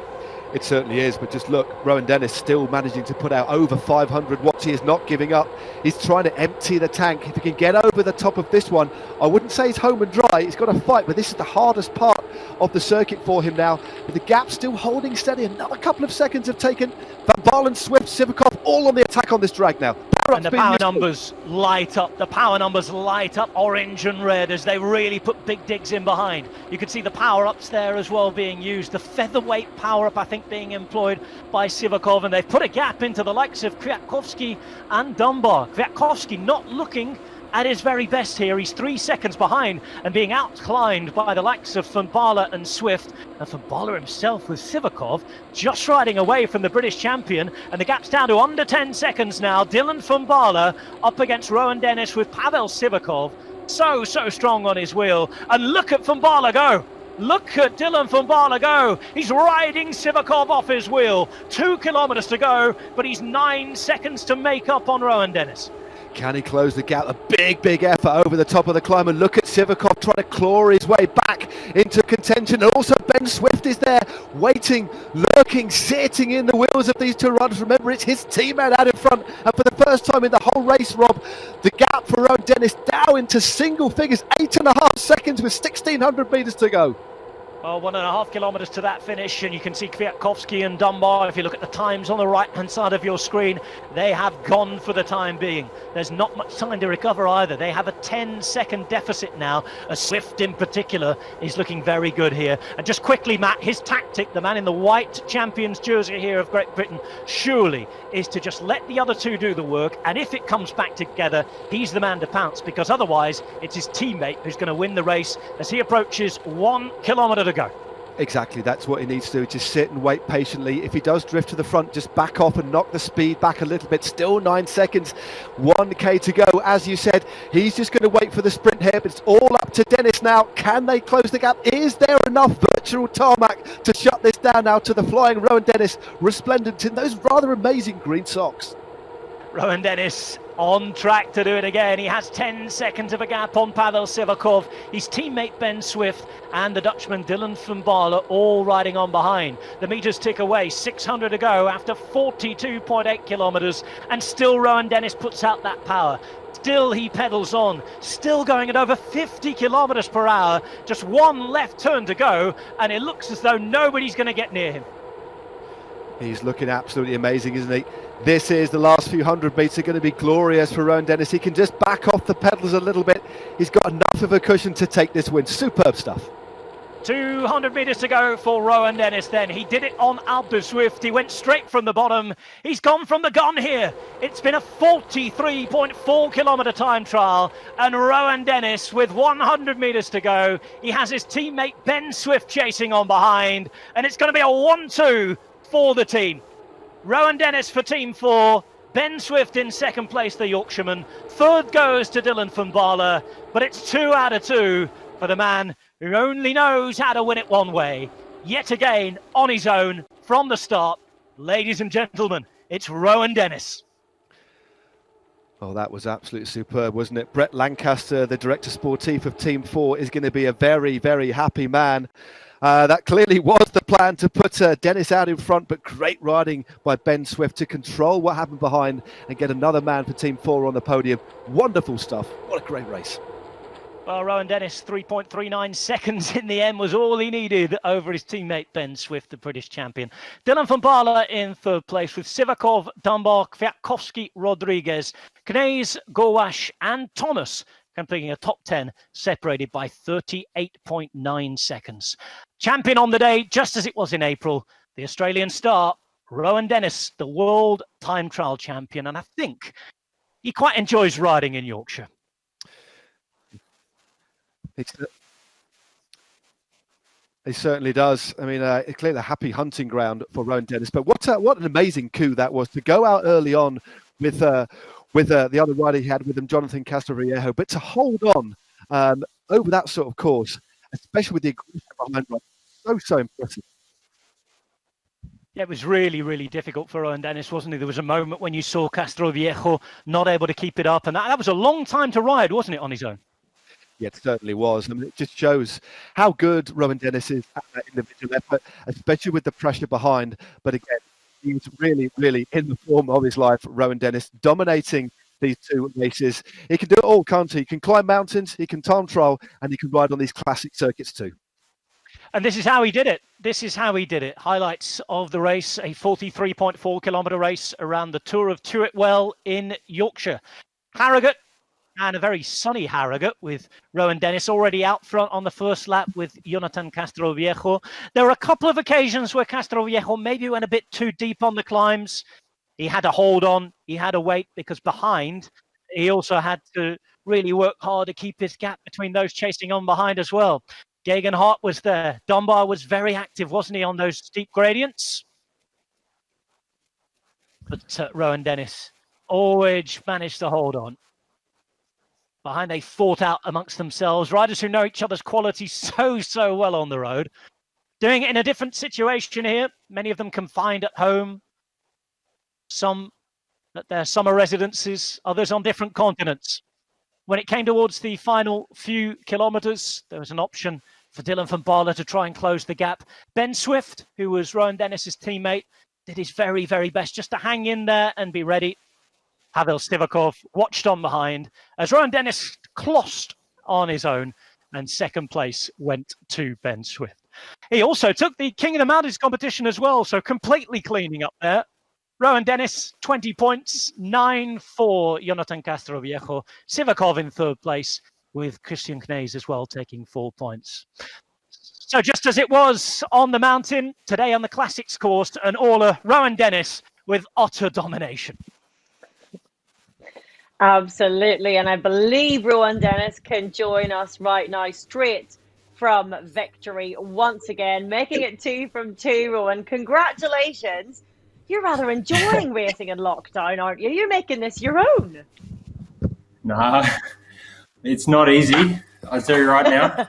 It certainly is, but just look, Rowan Dennis still managing to put out over 500 watts. He is not giving up. He's trying to empty the tank. If he can get over the top of this one, I wouldn't say he's home and dry. He's got to fight, but this is the hardest part of the circuit for him now. With the gap still holding steady, another couple of seconds have taken. Van Baarle, Zwift, Sivakov, all on the attack on this drag now. And the power numbers light up. The power numbers light up orange and red as they really put big digs in behind. You can see the power-ups there as well being used. The featherweight power-up, I think, being employed by Sivakov. And they've put a gap into the likes of Kwiatkowski and Dunbar. Kwiatkowski not looking at his very best here. He's 3 seconds behind and being outclimbed by the likes of Van Baarle and Zwift. And Van Baarle himself with Sivakov just riding away from the British champion. And the gap's down to under 10 seconds now. Dylan Van Baarle up against Rowan Dennis with Pavel Sivakov. So strong on his wheel. And look at Van Baarle go. Look at Dylan van Baarle go. He's riding Sivakov off his wheel. 2 kilometers to go, but he's 9 seconds to make up on Rowan Dennis. Can he close the gap? A big effort over the top of the climb. And look at Sivakov trying to claw his way back into contention. And also Ben Zwift is there, waiting, lurking, sitting in the wheels of these two riders. Remember, it's his teammate out in front. And for the first time in the whole race, Rob, the gap for Rowan Dennis down into single figures, 8.5 seconds with 1,600 metres to go. Well, 1.5 kilometres to that finish, and you can see Kwiatkowski and Dunbar. If you look at the times on the right-hand side of your screen, they have gone for the time being. There's not much time to recover either. They have a 10-second deficit now. A Zwift in particular is looking very good here. And just quickly, Matt, his tactic, the man in the white champion's jersey here of Great Britain, surely is to just let the other two do the work. And if it comes back together, he's the man to pounce, because otherwise it's his teammate who's going to win the race as he approaches 1 kilometre to go. Exactly, that's what he needs to do, just sit and wait patiently. If he does drift to the front, just back off and knock the speed back a little bit. Still 9 seconds, 1k to go. As you said, he's just going to wait for the sprint here, but it's all up to Dennis now. Can they close the gap? Is there enough virtual tarmac to shut this down now to the flying Rowan Dennis, resplendent in those rather amazing green socks? Rowan Dennis on track to do it again. He has 10 seconds of a gap on Pavel Sivakov, his teammate Ben Zwift and the Dutchman Dylan van Baarle all riding on behind. The meters tick away, 600 to go after 42.8 kilometres, and still Rowan Dennis puts out that power. Still he pedals on, still going at over 50 kilometres per hour. Just one left turn to go, and it looks as though nobody's going to get near him. He's looking absolutely amazing, isn't he? This is the last few hundred metres are going to be glorious for Rowan Dennis. He can just back off the pedals a little bit. He's got enough of a cushion to take this win. Superb stuff. 200 metres to go for Rowan Dennis then. He did it on Alpe du Zwift. He went straight from the bottom. He's gone from the gun here. It's been a 43.4 kilometre time trial. And Rowan Dennis with 100 metres to go. He has his teammate Ben Zwift chasing on behind. And it's going to be a 1-2 for the team. Rowan Dennis for Team 4, Ben Zwift in second place, the Yorkshireman. Third goes to Dylan van Baarle, but it's 2 out of 2 for the man who only knows how to win it one way. Yet again, on his own, from the start. Ladies and gentlemen, it's Rowan Dennis. Oh, that was absolutely superb, wasn't it? Brett Lancaster, the director sportif of Team 4, is going to be a very, very happy man. That clearly was the plan, to put Dennis out in front, but great riding by Ben Zwift to control what happened behind and get another man for Team 4 on the podium. Wonderful stuff. What a great race. Well, Rowan Dennis, 3.39 seconds in the end was all he needed over his teammate Ben Zwift, the British champion. Dylan van Baarle in third place with Sivakov, Dunbar, Kwiatkowski, Rodriguez, Knees, Gowash and Thomas completing a top 10, separated by 38.9 seconds. Champion on the day, just as it was in April, the Australian star, Rowan Dennis, the world time trial champion. And I think he quite enjoys riding in Yorkshire. He certainly does. I mean, it's clearly a happy hunting ground for Rowan Dennis. But what an amazing coup that was, to go out early on with the other rider he had with him, Jonathan Castroviejo, but to hold on over that sort of course, especially with the aggression behind ride, so impressive. Yeah, it was really, really difficult for Rowan Dennis, wasn't it? There was a moment when you saw Castroviejo not able to keep it up, and that was a long time to ride, wasn't it, on his own? Yeah, it certainly was. I mean, it just shows how good Rowan Dennis is at that individual effort, especially with the pressure behind. But again, he's really, really in the form of his life, Rowan Dennis, dominating these two races. He can do it all, can't he? He can climb mountains, he can time trial, and he can ride on these classic circuits too. And this is how he did it. This is how he did it. Highlights of the race, a 43.4 kilometre race around the Tour of Tuitwell in Yorkshire. Harrogate, and a very sunny Harrogate, with Rowan Dennis already out front on the first lap with Jonathan Castroviejo. There were a couple of occasions where Castroviejo maybe went a bit too deep on the climbs. He had to hold on, he had to wait, because behind, he also had to really work hard to keep his gap between those chasing on behind as well. Gegenhardt was there. Dunbar was very active, wasn't he, on those steep gradients? But Rowan Dennis always managed to hold on. behind. They fought out amongst themselves. Riders who know each other's quality so well on the road. Doing it in a different situation here. Many of them confined at home. Some at their summer residences, others on different continents. When it came towards the final few kilometres, there was an option for Dylan van Baarle to try and close the gap. Ben Swift, who was Rowan Dennis's teammate, did his very best just to hang in there and be ready. Pavel Sivakov watched on behind as Rowan Dennis clossed on his own, and second place went to Ben Swift. He also took the King of the Mountains competition as well, so completely cleaning up there. Rowan Dennis, 20 points, 9 for Jonathan Castroviejo. Sivakov in third place, with Christian Knees as well taking 4 points. So just as it was on the mountain, today on the Classics course, an Orla, Rowan Dennis with utter domination. Absolutely, and I believe Rowan Dennis can join us right now, straight from victory once again, making it 2 from 2. Rowan, congratulations. You're rather enjoying racing in lockdown, aren't you? You're making this your own. Nah, it's not easy, I'll tell you right now.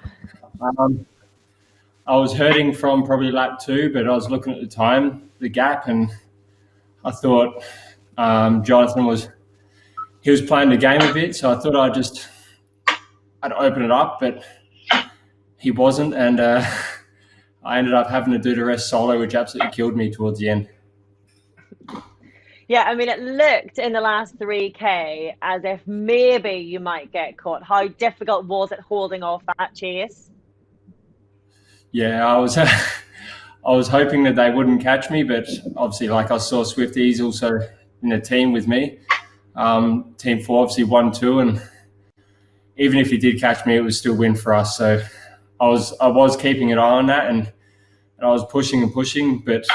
I was hurting from probably lap 2, but I was looking at the time, the gap, and I thought Jonathan was playing the game a bit, so I thought I'd open it up, but he wasn't, and I ended up having to do the rest solo, which absolutely killed me towards the end. Yeah, I mean, it looked in the last 3K as if maybe you might get caught. How difficult was it holding off that chase? Yeah, I was hoping that they wouldn't catch me, but obviously, like I saw Swifties also in the team with me. Team 4 obviously 1-2, and even if he did catch me, it was still win for us. So I was keeping an eye on that, and I was pushing and pushing. But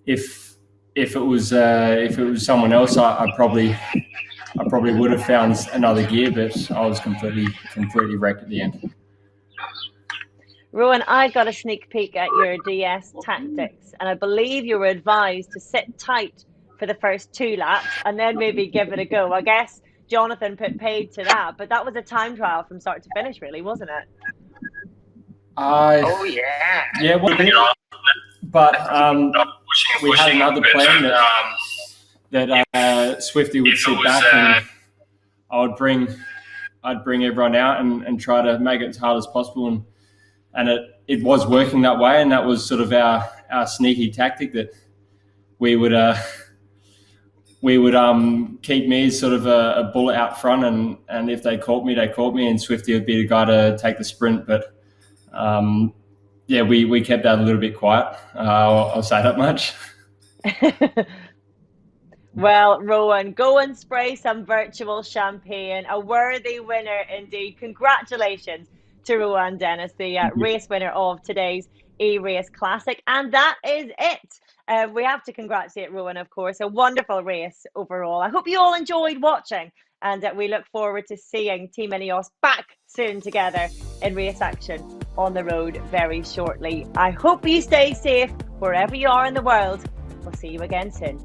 if it was someone else, I probably would have found another gear, but I was completely wrecked at the end. Rowan, I got a sneak peek at your DS tactics, and I believe you were advised to sit tight for the first 2 laps and then maybe give it a go. I guess Jonathan put paid to that, but that was a time trial from start to finish, really, wasn't it? Oh yeah. Yeah, well, but we had another plan that Swifty would sit back and I'd bring everyone out and try to make it as hard as possible, and it was working that way, and that was sort of our sneaky tactic, that we would keep me as sort of a bullet out front, and if they caught me, and Swifty would be the guy to take the sprint. But yeah, we kept that a little bit quiet. I'll say that much. Well, Rowan, go and spray some virtual champagne. A worthy winner indeed. Congratulations to Rowan Dennis, the race winner of today's eRace Classic. And that is it. We have to congratulate Rowan, of course. A wonderful race overall. I hope you all enjoyed watching, and we look forward to seeing Team INEOS back soon together in race action on the road very shortly. I hope you stay safe wherever you are in the world. We'll see you again soon.